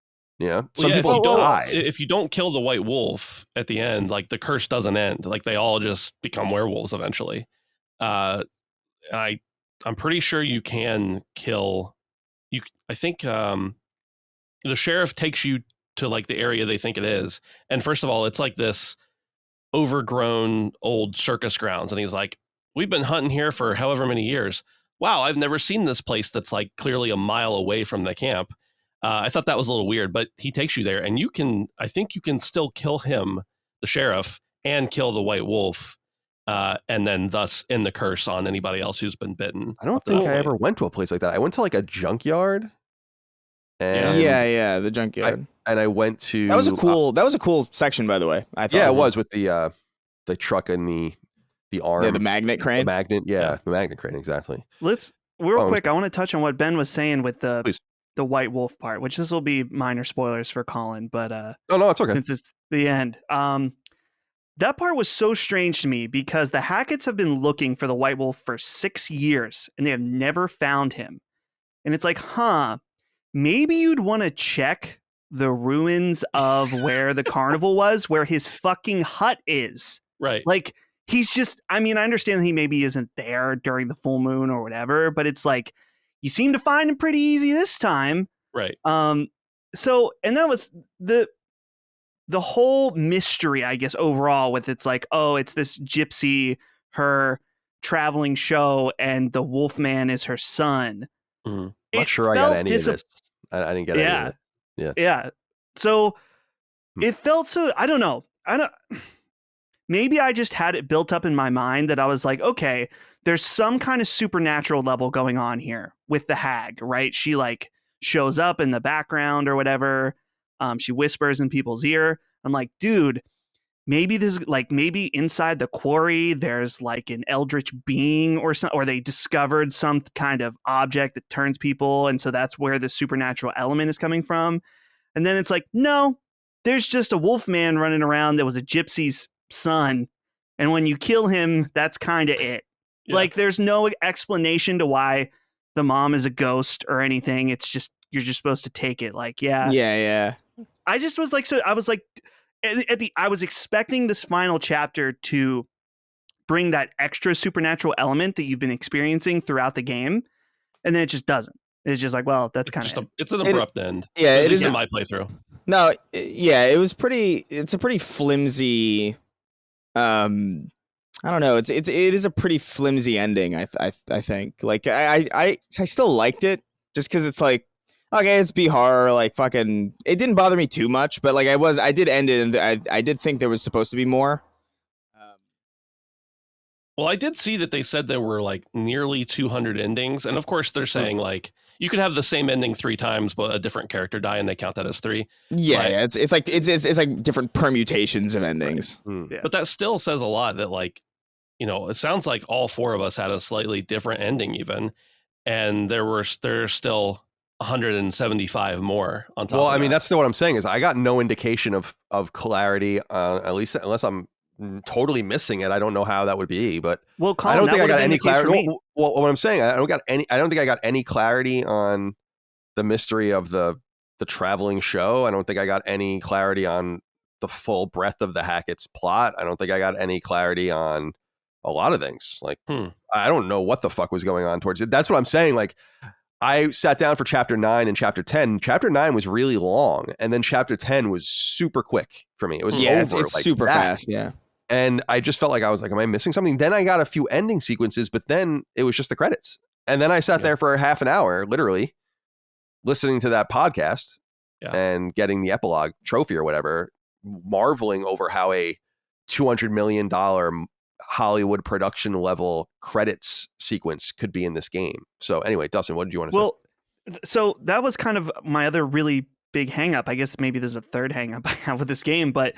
Some people died. If you don't kill the white wolf at the end, like the curse doesn't end. Like they all just become werewolves eventually. I'm pretty sure you can kill. I think the sheriff takes you to like the area they think it is, and first of all, it's like this overgrown old circus grounds, and he's like, "We've been hunting here for however many years. Wow, I've never seen this place that's like clearly a mile away from the camp." I thought that was a little weird, but he takes you there, and I think you can still kill him, the sheriff, and kill the white wolf, and then thus end the curse on anybody else who's been bitten. I don't think I ever went to a place like that. I went to like a junkyard. And the junkyard. And I went to that was a cool section, by the way. I thought. Yeah, it was with the truck and the arm. Yeah, the magnet crane. The magnet crane, exactly. Let's real quick. I want to touch on what Ben was saying with the white wolf part, which this will be minor spoilers for Colin, but no, it's okay since it's the end. That part was so strange to me because the Hacketts have been looking for the white wolf for 6 years and they have never found him. And it's like, maybe you'd want to check the ruins of where the carnival was, where his fucking hut is. Right. Like, he's just, I understand that he maybe isn't there during the full moon or whatever, but it's like, you seem to find him pretty easy this time. Right. So, and that was the whole mystery, I guess, overall, with it's like, oh, it's this gypsy, her traveling show, and the Wolfman is her son. I'm not sure I got any of this. I didn't get any of it. Yeah. So it felt so, I don't know. Maybe I just had it built up in my mind that I was like, okay, there's some kind of supernatural level going on here with the hag, right? She like shows up in the background or whatever. She whispers in people's ear. I'm like, dude, maybe this is like, maybe inside the quarry, there's like an eldritch being or something, or they discovered some kind of object that turns people. And so that's where the supernatural element is coming from. And then it's like, no, there's just a wolf man running around that was a gypsy's son. And when you kill him, that's kind of it. Yeah. Like, there's no explanation to why the mom is a ghost or anything. It's just, you're just supposed to take it. Like, yeah. I just was like, I was expecting this final chapter to bring that extra supernatural element that you've been experiencing throughout the game. And then it just doesn't. It's just like, well, that's kind of it's an abrupt end. Yeah, it is in my playthrough. No, it's a pretty flimsy, I don't know. It is a pretty flimsy ending. I think. Like I still liked it just because it's like, okay, it's B horror. Like fucking, it didn't bother me too much. But like I did end it, and I did think there was supposed to be more. Well, I did see that they said there were like nearly 200 endings, and of course they're saying like you could have the same ending 3 times, but a different character die, and they count that as 3. Yeah, it's like different permutations of endings. Right. Yeah. But that still says a lot. That like, it sounds like all 4 of us had a slightly different ending, even, and there's still 175 more on top. Well, of I mean, that. that's still what I'm saying is I got no indication of clarity, at least unless I'm totally missing it. I don't know how that would be, but well, Colin, I don't think I got any clarity. Well, what I'm saying, I don't think I got any clarity on the mystery of the traveling show. I don't think I got any clarity on the full breadth of the Hackett's plot. I don't think I got any clarity on a lot of things. Like, I don't know what the fuck was going on towards it. That's what I'm saying. Like, I sat down for chapter 9 and chapter 10. Chapter 9 was really long, and then chapter 10 was super quick for me. It was over. It's like super that. fast. Yeah. And I just felt like I was like, am I missing something? Then I got a few ending sequences, but then it was just the credits. And then I sat there for half an hour, literally, listening to that podcast and getting the epilogue trophy or whatever, marveling over how a $200 million Hollywood production level credits sequence could be in this game. So anyway, Dustin, what did you want to say? Well, so that was kind of my other really big hang up. I guess maybe there's a third hang up I have with this game, but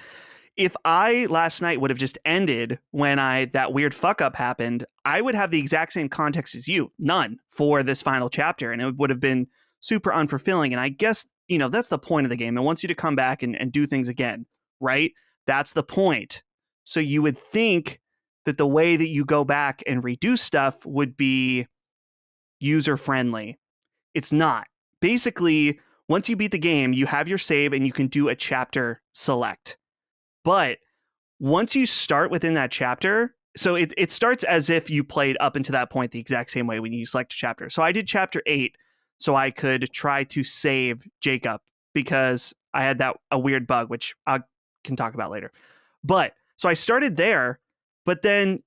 if I last night would have just ended when that weird fuck up happened, I would have the exact same context as you, none, for this final chapter, and it would have been super unfulfilling. And I guess, that's the point of the game. It wants you to come back and do things again, right? That's the point. So you would think that the way that you go back and redo stuff would be user friendly. It's not. Basically, once you beat the game, you have your save and you can do a chapter select. But once you start within that chapter, so it starts as if you played up until that point the exact same way when you select a chapter. So I did chapter 8 so I could try to save Jacob because I had a weird bug, which I can talk about later. But so I started there, but then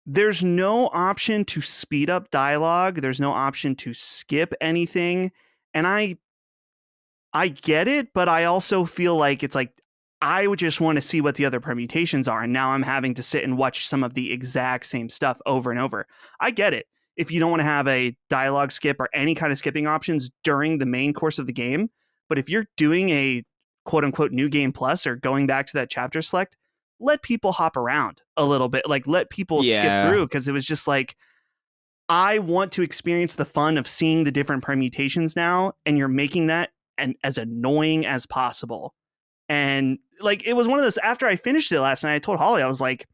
there's no option to speed up dialogue. There's no option to skip anything. And I get it, but I also feel like it's like, I would just want to see what the other permutations are. And now I'm having to sit and watch some of the exact same stuff over and over. I get it. If you don't want to have a dialogue skip or any kind of skipping options during the main course of the game, but if you're doing a quote unquote new game plus or going back to that chapter select, let people hop around a little bit. Like let people skip through, because it was just like, I want to experience the fun of seeing the different permutations now. And you're making that as annoying as possible. And like, it was one of those, after I finished it last night, I told Holly, I was like,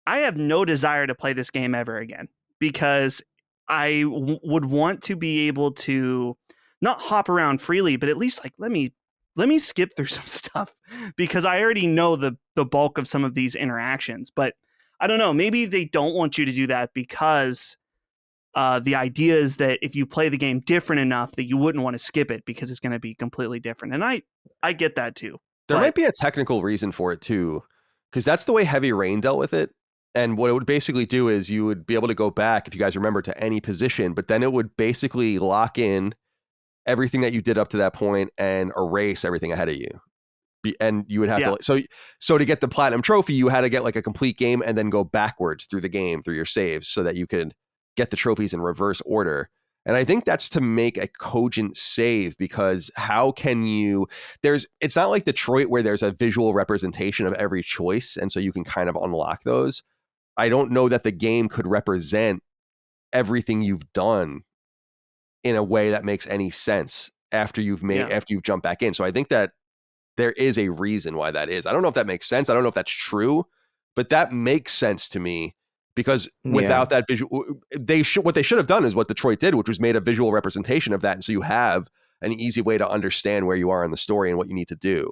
I have no desire to play this game ever again, because I would want to be able to not hop around freely, but at least like, let me skip through some stuff, because I already know the bulk of some of these interactions. But I don't know, maybe they don't want you to do that because the idea is that if you play the game different enough that you wouldn't want to skip it because it's going to be completely different. And I get that too. There might be a technical reason for it too, because that's the way Heavy Rain dealt with it. And what it would basically do is you would be able to go back, if you guys remember, to any position, but then it would basically lock in everything that you did up to that point and erase everything ahead of you. And you would have to, so to get the platinum trophy, you had to get like a complete game and then go backwards through the game, through your saves, so that you could get the trophies in reverse order. And I think that's to make a cogent save, because how can you, it's not like Detroit where there's a visual representation of every choice. And so you can kind of unlock those. I don't know that the game could represent everything you've done in a way that makes any sense after you've jumped back in. So I think that there is a reason why that is. I don't know if that makes sense. I don't know if that's true, but that makes sense to me, because without that visual, what they should have done is what Detroit did, which was made a visual representation of that. And so you have an easy way to understand where you are in the story and what you need to do.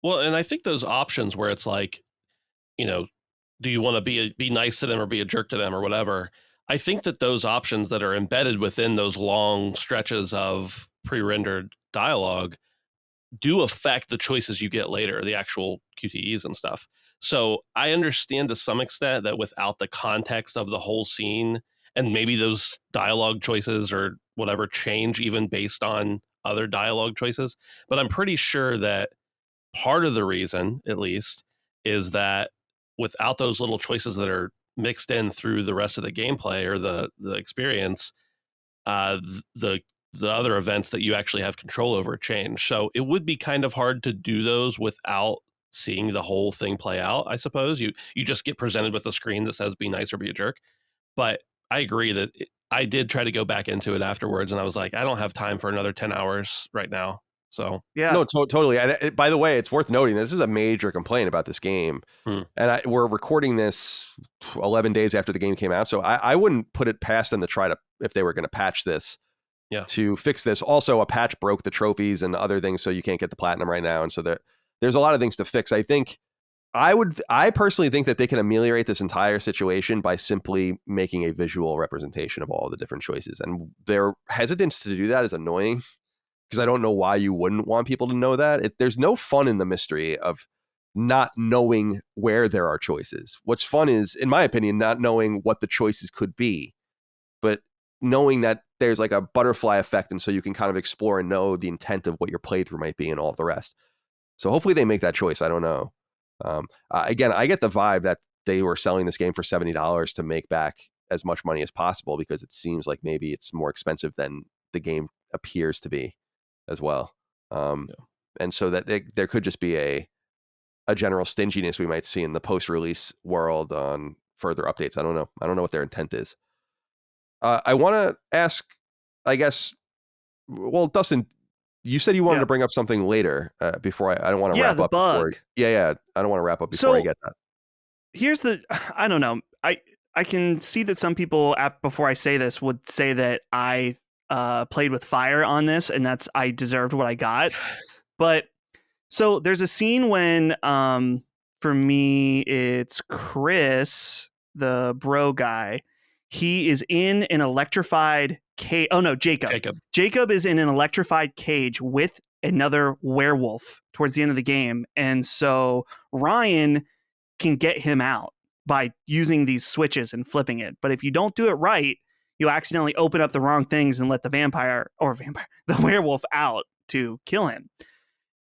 Well, and I think those options where it's like, do you want to be nice to them or be a jerk to them or whatever? I think that those options that are embedded within those long stretches of pre-rendered dialogue do affect the choices you get later, the actual QTEs and stuff. So I understand to some extent that without the context of the whole scene, and maybe those dialogue choices or whatever change even based on other dialogue choices, but I'm pretty sure that part of the reason, at least, is that without those little choices that are mixed in through the rest of the gameplay or the experience, the other events that you actually have control over change. So it would be kind of hard to do those without seeing the whole thing play out, I suppose. You just get presented with a screen that says be nice or be a jerk. But I agree that I did try to go back into it afterwards, and I was like, I don't have time for another 10 hours right now. So yeah, no, totally. And by the way, it's worth noting this is a major complaint about this game, and we're recording this 11 days after the game came out, so I wouldn't put it past them to try to, if they were going to patch this, to fix this. Also, a patch broke the trophies and other things, so you can't get the platinum right now, and so there's a lot of things to fix. I think I personally think that they can ameliorate this entire situation by simply making a visual representation of all the different choices, and their hesitance to do that is annoying, because I don't know why you wouldn't want people to know that. There's no fun in the mystery of not knowing where there are choices. What's fun is, in my opinion, not knowing what the choices could be, but knowing that there's like a butterfly effect, and so you can kind of explore and know the intent of what your playthrough might be and all of the rest. So hopefully they make that choice. I don't know. Again, I get the vibe that they were selling this game for $70 to make back as much money as possible, because it seems like maybe it's more expensive than the game appears to be as well. And so that there could just be a general stinginess we might see in the post-release world on further updates. I don't know what their intent is. I want to ask, I guess, well, Dustin, you said you wanted to bring up something later before I don't want to wrap up. Bug. I don't want to wrap up before I get that. Here's I don't know. I can see that some people, before I say this, would say that I played with fire on this, and I deserved what I got. But so there's a scene when, for me, it's Chris, the bro guy. He is in an electrified cage. Oh no, Jacob. Jacob is in an electrified cage with another werewolf towards the end of the game, and so Ryan can get him out by using these switches and flipping it. But if you don't do it right, you accidentally open up the wrong things and let the werewolf out to kill him.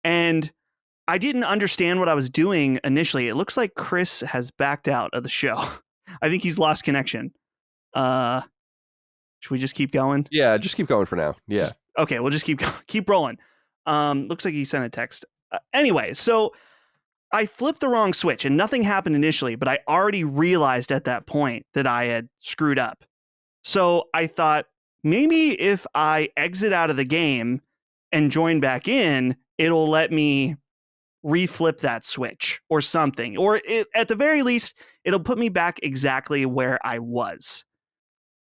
And I didn't understand what I was doing initially. It looks like Chris has backed out of the show. I think he's lost connection. Should we just keep going? Yeah, just keep going for now. Yeah. Okay, we'll just keep rolling. Looks like he sent a text. Anyway, so I flipped the wrong switch and nothing happened initially, but I already realized at that point that I had screwed up. So I thought, maybe if I exit out of the game and join back in, it'll let me reflip that switch or something. Or at the very least, it'll put me back exactly where I was.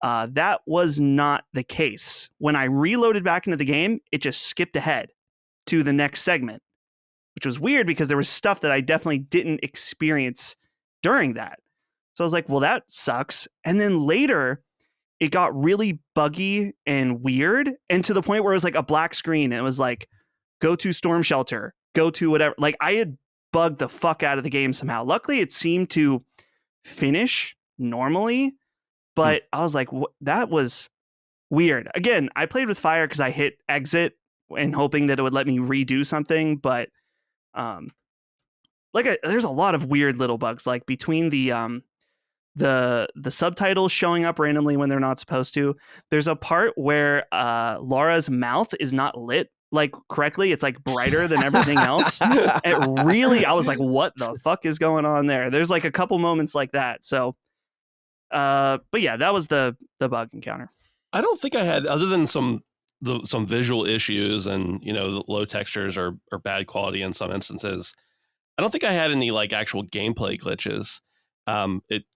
That was not the case. When I reloaded back into the game, it just skipped ahead to the next segment, which was weird because there was stuff that I definitely didn't experience during that. So I was like, well, that sucks. And then later, it got really buggy and weird, and to the point where it was like a black screen and it was like, go to storm shelter, go to whatever. Like, I had bugged the fuck out of the game somehow. Luckily, it seemed to finish normally, but I was like, that was weird. Again, I played with fire because I hit exit and hoping that it would let me redo something, but there's a lot of weird little bugs, like between the subtitles showing up randomly when they're not supposed to. There's a part where Laura's mouth is not lit like correctly. It's like brighter than everything else. I was like, what the fuck is going on there? There's like a couple moments like that. So but yeah, that was the bug encounter. I don't think I had, other than some visual issues and, the low textures or bad quality in some instances, I don't think I had any like actual gameplay glitches.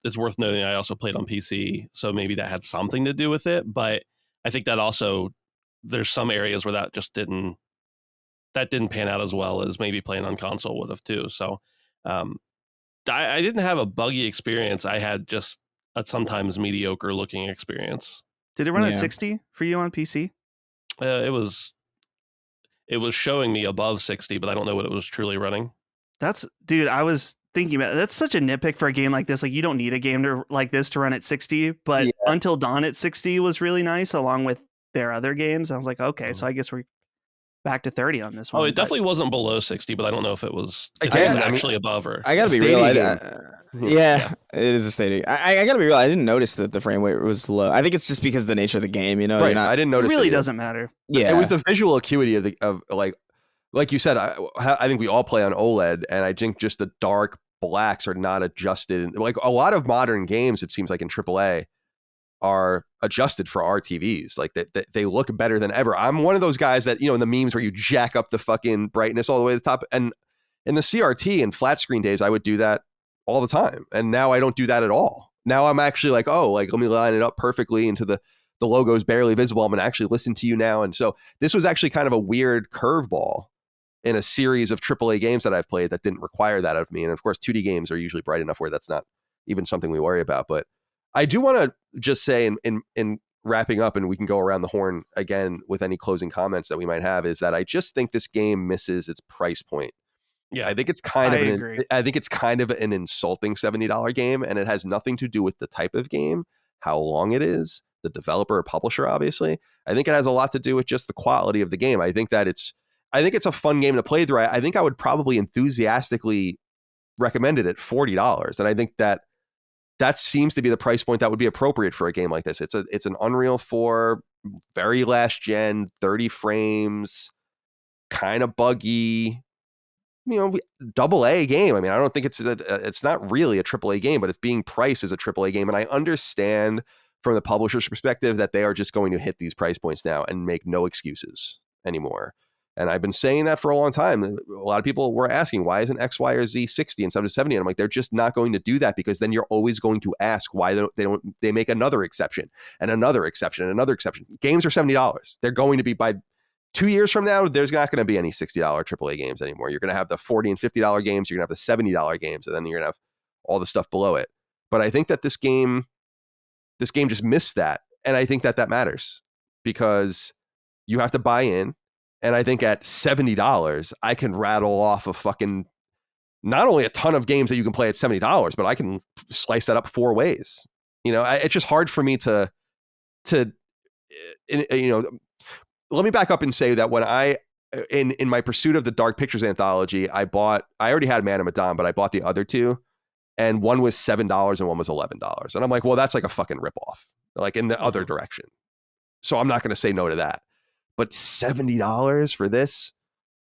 It's worth noting I also played on PC, so maybe that had something to do with it. But I think that also, there's some areas where that just didn't pan out as well as maybe playing on console would have too. So I didn't have a buggy experience. I had just a sometimes mediocre looking experience. Did it run at 60 for you on PC? It was showing me above 60, but I don't know what it was truly running. Dude, I was thinking about it. That's such a nitpick for a game like this. Like, you don't need a game like this to run at 60, but Until Dawn at 60 was really nice along with their other games. I was like, okay, so I guess we're back to 30 on this one. Oh, it definitely wasn't below 60, but I don't know if it was actually above or. I gotta be real. Yeah, it is a Stadia. I gotta be real. I didn't notice that the frame rate was low. I think it's just because of the nature of the game. Right. I didn't notice. It really doesn't matter. Yeah, it was the visual acuity of like you said. I think we all play on OLED, and I think just the dark blacks are not adjusted. Like a lot of modern games, it seems like in AAA are adjusted for our TVs. Like they look better than ever. I'm one of those guys that, in the memes where you jack up the fucking brightness all the way to the top. And in the CRT and flat screen days, I would do that all the time. And now I don't do that at all. Now I'm actually like, let me line it up perfectly into the logo's barely visible. I'm going to actually listen to you now. And so this was actually kind of a weird curveball in a series of AAA games that I've played that didn't require that of me. And of course, 2D games are usually bright enough where that's not even something we worry about. But I do want to just say in wrapping up, and we can go around the horn again with any closing comments that we might have, is that I just think this game misses its price point. Yeah, I think it's kind of an insulting $70 game, and it has nothing to do with the type of game, how long it is, the developer or publisher, obviously. I think it has a lot to do with just the quality of the game. I think it's a fun game to play through. I think I would probably enthusiastically recommend it at $40. And I think that that seems to be the price point that would be appropriate for a game like this. It's an Unreal 4, very last gen, 30 frames, kind of buggy, double A game. I mean, I don't think it's not really a triple A game, but it's being priced as a triple A game. And I understand from the publisher's perspective that they are just going to hit these price points now and make no excuses anymore. And I've been saying that for a long time. A lot of people were asking, why isn't X, Y, or Z 60 instead of 70? And I'm like, they're just not going to do that, because then you're always going to ask why they make another exception and another exception and another exception. Games are $70. They're going to be, by 2 years from now, there's not going to be any $60 AAA games anymore. You're going to have the $40 and $50 games. You're going to have the $70 games, and then you're going to have all the stuff below it. But I think that this game just missed that. And I think that matters, because you have to buy in. And I think at $70, I can rattle off a fucking, not only a ton of games that you can play at $70, but I can slice that up 4 ways. It's just hard for me to, let me back up and say that when in my pursuit of the Dark Pictures anthology, I already had Man of Medan, but I bought the other 2, and one was $7 and one was $11. And I'm like, well, that's like a fucking ripoff, like in the other direction. So I'm not going to say no to that. But $70 for this?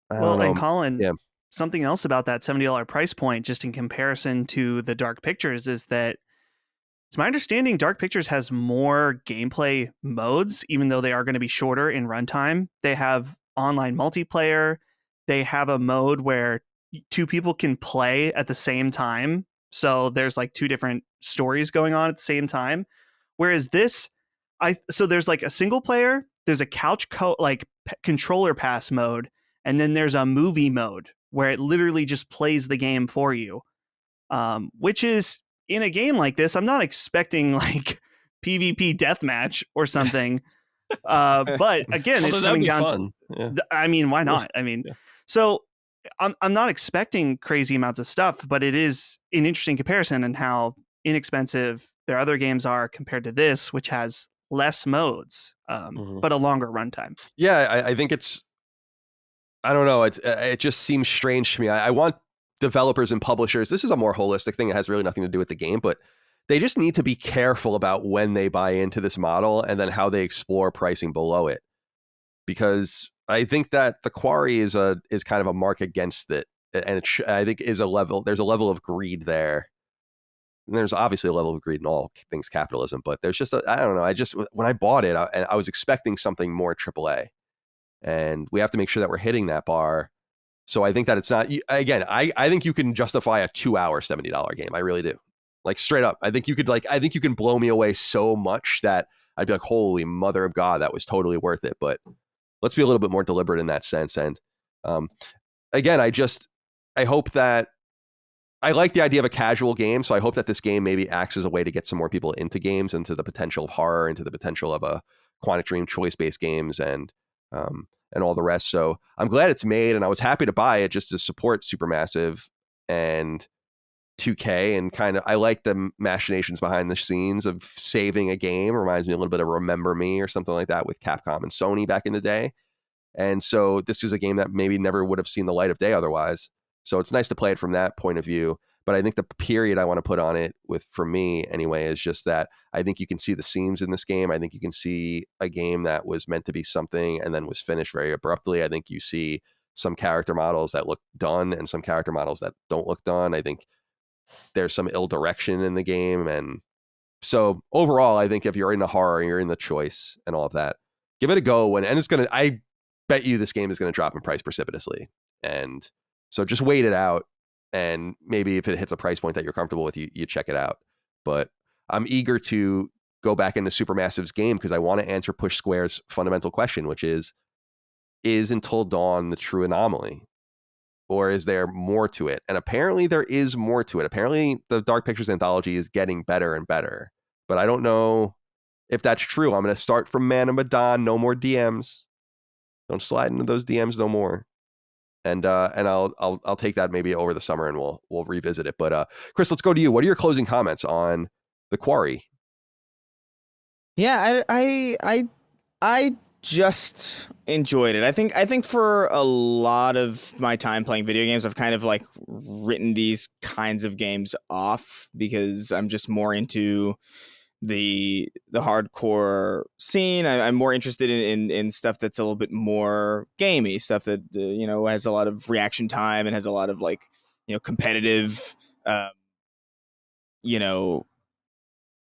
I don't know. And Colin, something else about that $70 price point, just in comparison to the Dark Pictures, is that it's my understanding Dark Pictures has more gameplay modes, even though they are going to be shorter in runtime. They have online multiplayer. They have a mode where 2 people can play at the same time. So there's like 2 different stories going on at the same time. Whereas this, so there's like a single player, there's a couch controller pass mode, and then there's a movie mode where it literally just plays the game for you. Which is, in a game like this, I'm not expecting like PvP deathmatch or something. But again, it's coming down to, I mean, why not? I mean, so I'm not expecting crazy amounts of stuff, but it is an interesting comparison in how inexpensive their other games are compared to this, which has less modes, but a longer runtime. Yeah, I think I don't know. It just seems strange to me. I want developers and publishers. This is a more holistic thing. It has really nothing to do with the game, but they just need to be careful about when they buy into this model and then how they explore pricing below it. Because I think that the Quarry is kind of a mark against it, and I think there's a level of greed there. And there's obviously a level of greed in all things capitalism, but there's just I don't know. When I bought it, I was expecting something more AAA, and we have to make sure that we're hitting that bar. So I think that it's not. Again, I think you can justify a 2-hour $70 game. I really do. Like straight up, I think you can blow me away so much that I'd be like, holy mother of God, that was totally worth it. But let's be a little bit more deliberate in that sense. And again, I hope that. I like the idea of a casual game, so I hope that this game maybe acts as a way to get some more people into games, into the potential of horror, into the potential of a Quantic Dream choice-based games, and all the rest. So I'm glad it's made, and I was happy to buy it just to support Supermassive and 2K, and kind of I like the machinations behind the scenes of saving a game. Reminds me a little bit of Remember Me or something like that with Capcom and Sony back in the day. And so this is a game that maybe never would have seen the light of day otherwise. So it's nice to play it from that point of view. But I think the period I want to put on it for me anyway, is just that I think you can see the seams in this game. I think you can see a game that was meant to be something and then was finished very abruptly. I think you see some character models that look done and some character models that don't look done. I think there's some ill direction in the game. And so overall, I think if you're into horror and you're in the choice and all of that, give it a go. And I bet you this game is going to drop in price precipitously. And so just wait it out, and maybe if it hits a price point that you're comfortable with, you check it out. But I'm eager to go back into Supermassive's game because I want to answer Push Square's fundamental question, which is Until Dawn the true anomaly? Or is there more to it? And apparently there is more to it. Apparently the Dark Pictures anthology is getting better and better. But I don't know if that's true. I'm going to start from Man of Medan, no more DMs. Don't slide into those DMs no more. And I'll take that maybe over the summer, and we'll revisit it. But Chris, let's go to you. What are your closing comments on the Quarry? Yeah, I just enjoyed it. I think for a lot of my time playing video games, I've kind of like written these kinds of games off because I'm just more into the hardcore scene. I'm more interested in stuff that's a little bit more gamey, stuff that has a lot of reaction time and has a lot of like competitive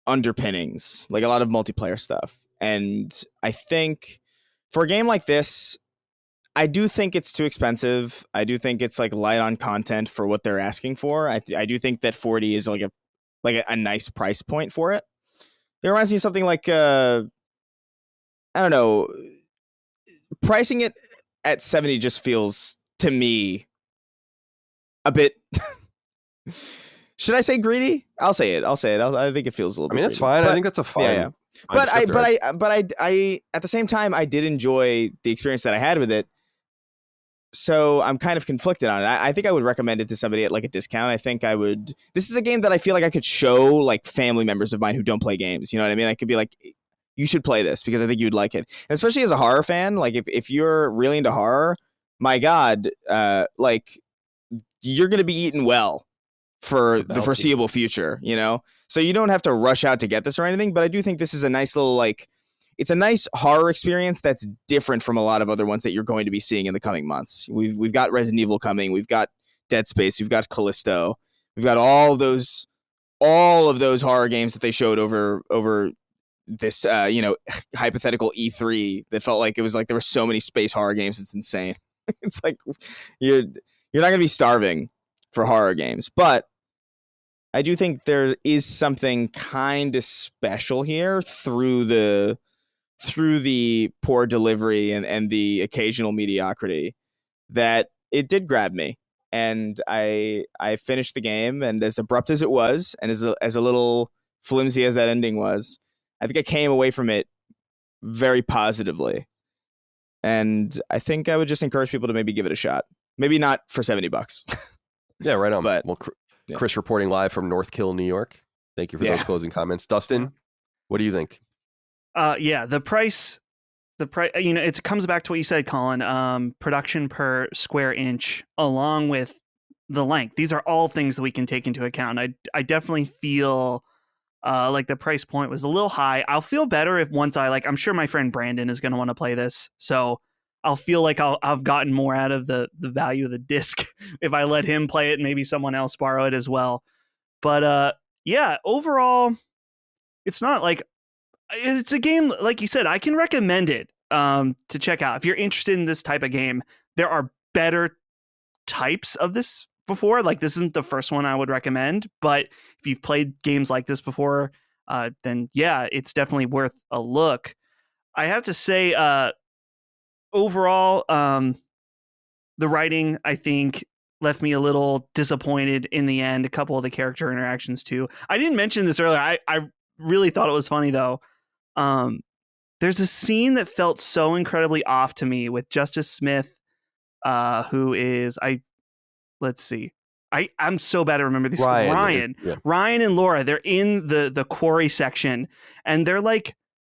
underpinnings, like a lot of multiplayer stuff. And I think for a game like this, I do think it's too expensive. I do think it's like light on content for what they're asking for. I do think that 40 is like a nice price point for it. It reminds me of something like I don't know, pricing it at 70 just feels to me a bit should I say greedy? I'll say it. I think it feels a little bit. I mean, it's fine. I think that's a fine. Yeah. But I at the same time I did enjoy the experience that I had with it. So I'm kind of conflicted on it. I think I would recommend it to somebody at like a discount. I think I would. This is a game that I feel like I could show like family members of mine who don't play games. You know what I mean? I could be like, you should play this because I think you'd like it. And especially as a horror fan, like if you're really into horror, my God, like you're gonna be eaten well for the foreseeable future. So you don't have to rush out to get this or anything. But I do think this is a nice little like. It's a nice horror experience that's different from a lot of other ones that you're going to be seeing in the coming months. We've got Resident Evil coming. We've got Dead Space. We've got Callisto. We've got all of those horror games that they showed over this hypothetical E3 that felt like it was like there were so many space horror games. It's insane. It's like you're not going to be starving for horror games, but I do think there is something kind of special here through the poor delivery and the occasional mediocrity that it did grab me. And I finished the game, and as abrupt as it was, and as a little flimsy as that ending was, I think I came away from it very positively. And I think I would just encourage people to maybe give it a shot. Maybe not for $70. Yeah, right on. But, well, Chris reporting live from North Kill, New York. Thank you for those closing comments. Dustin, what do you think? The price, it comes back to what you said, Colin, production per square inch, along with the length. These are all things that we can take into account. I definitely feel like the price point was a little high. I'll feel better if once I'm sure my friend Brandon is going to want to play this. So I'll feel like I've gotten more out of the value of the disc if I let him play it and maybe someone else borrow it as well. But overall, it's not like, it's a game, like you said, I can recommend it to check out. If you're interested in this type of game, there are better types of this before. Like, this isn't the first one I would recommend, but if you've played games like this before, then yeah, it's definitely worth a look. I have to say, overall, the writing, I think, left me a little disappointed in the end. A couple of the character interactions, too. I didn't mention this earlier. I really thought it was funny, though. There's a scene that felt so incredibly off to me with Justice Smith, who is let's see. I'm so bad at remember these. Ryan and Laura, they're in the quarry section, and they're like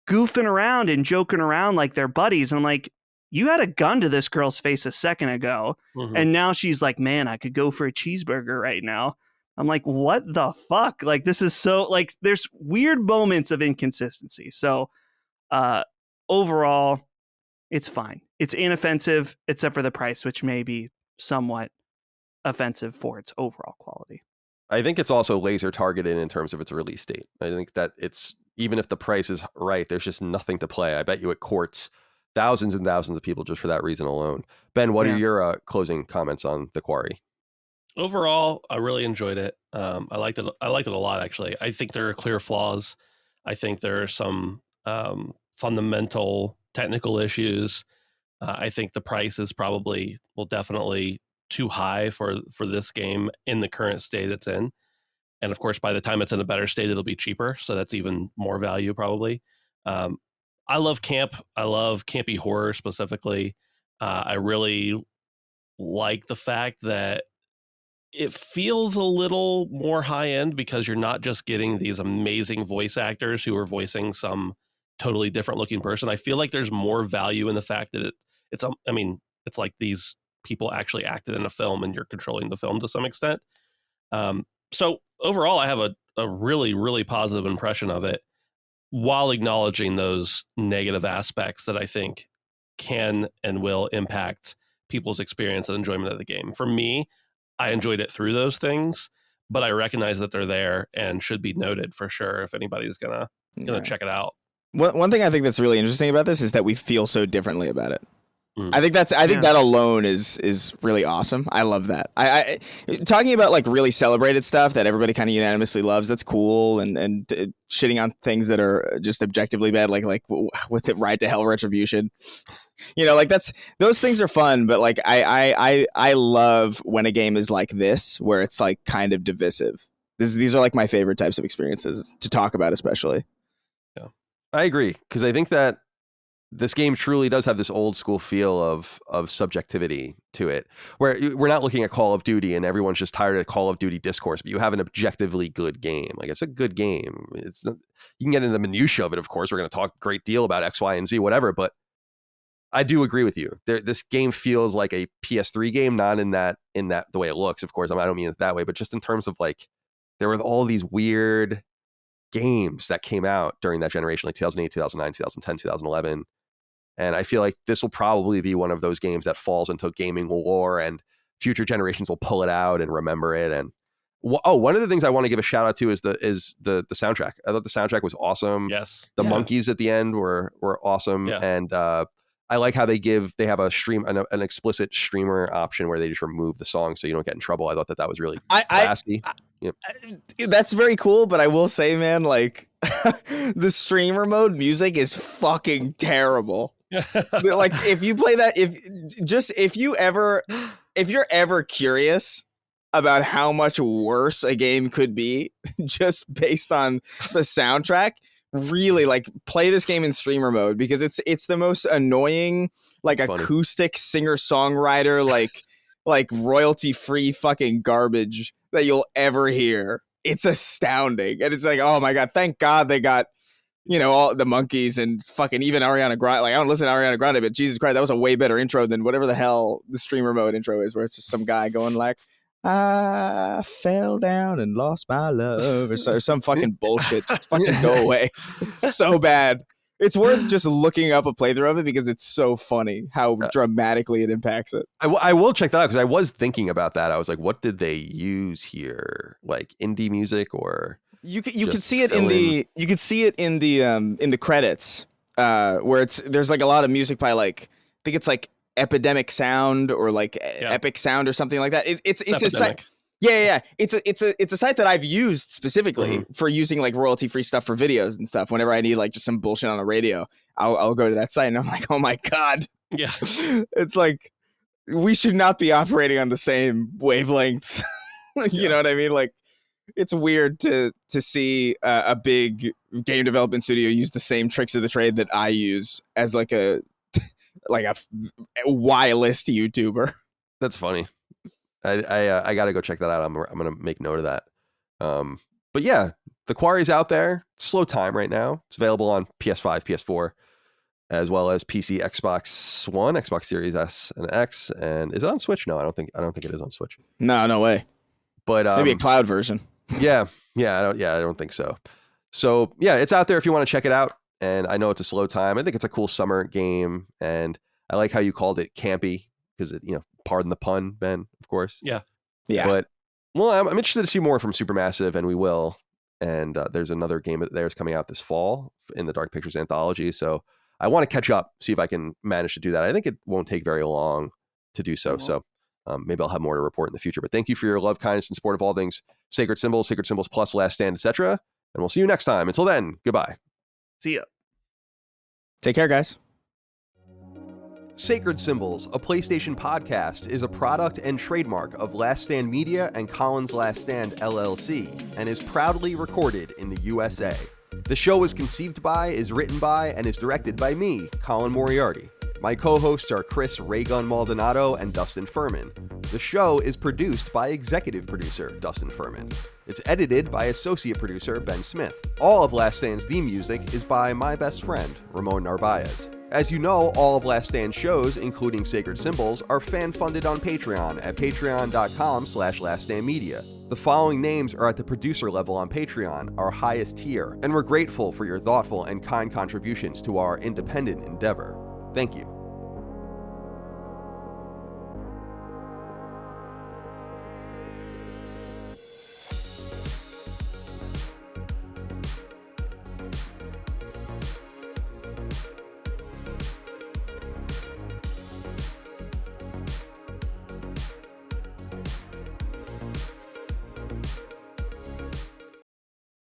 goofing around and joking around like they're buddies. And I'm like, you had a gun to this girl's face a second ago, and now she's like, man, I could go for a cheeseburger right now. I'm like, what the fuck? Like, this is so, like, there's weird moments of inconsistency. So overall, it's fine. It's inoffensive, except for the price, which may be somewhat offensive for its overall quality. I think it's also laser targeted in terms of its release date. I think that it's, even if the price is right, there's just nothing to play. I bet you it courts thousands and thousands of people just for that reason alone. Ben, what are your closing comments on The Quarry? Overall, I really enjoyed it. I liked it a lot, actually. I think there are clear flaws. I think there are some fundamental technical issues. I think the price is definitely too high for this game in the current state it's in. And of course, by the time it's in a better state, it'll be cheaper. So that's even more value, probably. I love camp. I love campy horror specifically. I really like the fact that it feels a little more high end because you're not just getting these amazing voice actors who are voicing some totally different looking person. I feel like there's more value in the fact that it's like these people actually acted in a film and you're controlling the film to some extent. So overall, I have a really, really positive impression of it, while acknowledging those negative aspects that I think can and will impact people's experience and enjoyment of the game. For me, I enjoyed it through those things, but I recognize that they're there and should be noted for sure if anybody's gonna check it out. One thing I think that's really interesting about this is that we feel so differently about it. I think that alone is really awesome. I love that. I talking about like really celebrated stuff that everybody kind of unanimously loves. That's cool, and shitting on things that are just objectively bad, like what's it, Ride to Hell Retribution. Like those things are fun, but like I love when a game is like this, where it's like kind of divisive. These are like my favorite types of experiences to talk about, especially. Yeah, I agree, because I think that this game truly does have this old school feel of subjectivity to it, where we're not looking at Call of Duty and everyone's just tired of Call of Duty discourse, but you have an objectively good game. Like, it's a good game. You can get into the minutia of it, of course. We're going to talk a great deal about X, Y, and Z, whatever, but I do agree with you. This game feels like a PS3 game, not in that the way it looks, of course. I don't mean it that way, but just in terms of like, there were all these weird games that came out during that generation, like 2008, 2009, 2010, 2011. And I feel like this will probably be one of those games that falls into gaming lore, and future generations will pull it out and remember it. And one of the things I want to give a shout out to is the soundtrack. I thought the soundtrack was awesome. Yes. The monkeys at the end were awesome. Yeah. And I like how they have an explicit streamer option where they just remove the song so you don't get in trouble. I thought that was really classy. Yep. That's very cool, but I will say, man, like the streamer mode music is fucking terrible. Like, if you play that, if you're ever curious about how much worse a game could be just based on the soundtrack, really, like, play this game in streamer mode, because it's the most annoying, like, acoustic singer-songwriter, like royalty free fucking garbage that you'll ever hear. It's astounding. And it's like, oh my god, thank god they got, all the monkeys and fucking even Ariana Grande. Like, I don't listen to Ariana Grande, but Jesus Christ, that was a way better intro than whatever the hell the streamer mode intro is, where it's just some guy going like, I fell down and lost my love, or some fucking bullshit. Just fucking go away. It's so bad. It's worth just looking up a playthrough of it, because it's so funny how dramatically it impacts it. I will check that out, because I was thinking about that. I was like, what did they use here? Like indie music, or you could see it in the credits, where there's like a lot of music by, like, I think it's like Epidemic Sound or like Epic Sound or something like that. It's a site. Yeah. It's a site that I've used specifically for using like royalty free stuff for videos and stuff. Whenever I need like just some bullshit on the radio, I'll go to that site, and I'm like, oh my god. Yeah. It's like, we should not be operating on the same wavelengths. You know what I mean? Like, it's weird to see a big game development studio use the same tricks of the trade that I use as like a Y-list YouTuber. That's funny. I got to go check that out. I'm going to make note of that. But yeah, the Quarry's out there. It's slow time right now. It's available on PS5, PS4, as well as PC, Xbox One, Xbox Series S and X. And is it on Switch? No, I don't think it is on Switch. No way. But maybe a cloud version. I don't think so. So yeah, it's out there if you want to check it out. And I know it's a slow time. I think it's a cool summer game, and I like how you called it campy, because it, pardon the pun, Ben, of course. Yeah. But I'm interested to see more from Supermassive, and we will. And there's another game of theirs coming out this fall in the Dark Pictures anthology. So I want to catch up, see if I can manage to do that. I think it won't take very long to do so. So maybe I'll have more to report in the future. But thank you for your love, kindness, and support of all things Sacred Symbols Plus, Last Stand, etc. And we'll see you next time. Until then, goodbye. See ya. Take care, guys. Sacred Symbols, a PlayStation podcast, is a product and trademark of Last Stand Media and Collins Last Stand LLC, and is proudly recorded in the USA. The show was conceived by, is written by, and is directed by me, Colin Moriarty. My co-hosts are Chris Raygun Maldonado and Dustin Furman. The show is produced by executive producer Dustin Furman. It's edited by associate producer Ben Smith. All of Last Stand's theme music is by my best friend, Ramon Narvaez. As you know, all of Last Stand's shows, including Sacred Symbols, are fan-funded on Patreon at patreon.com/laststandmedia. The following names are at the producer level on Patreon, our highest tier, and we're grateful for your thoughtful and kind contributions to our independent endeavor. Thank you.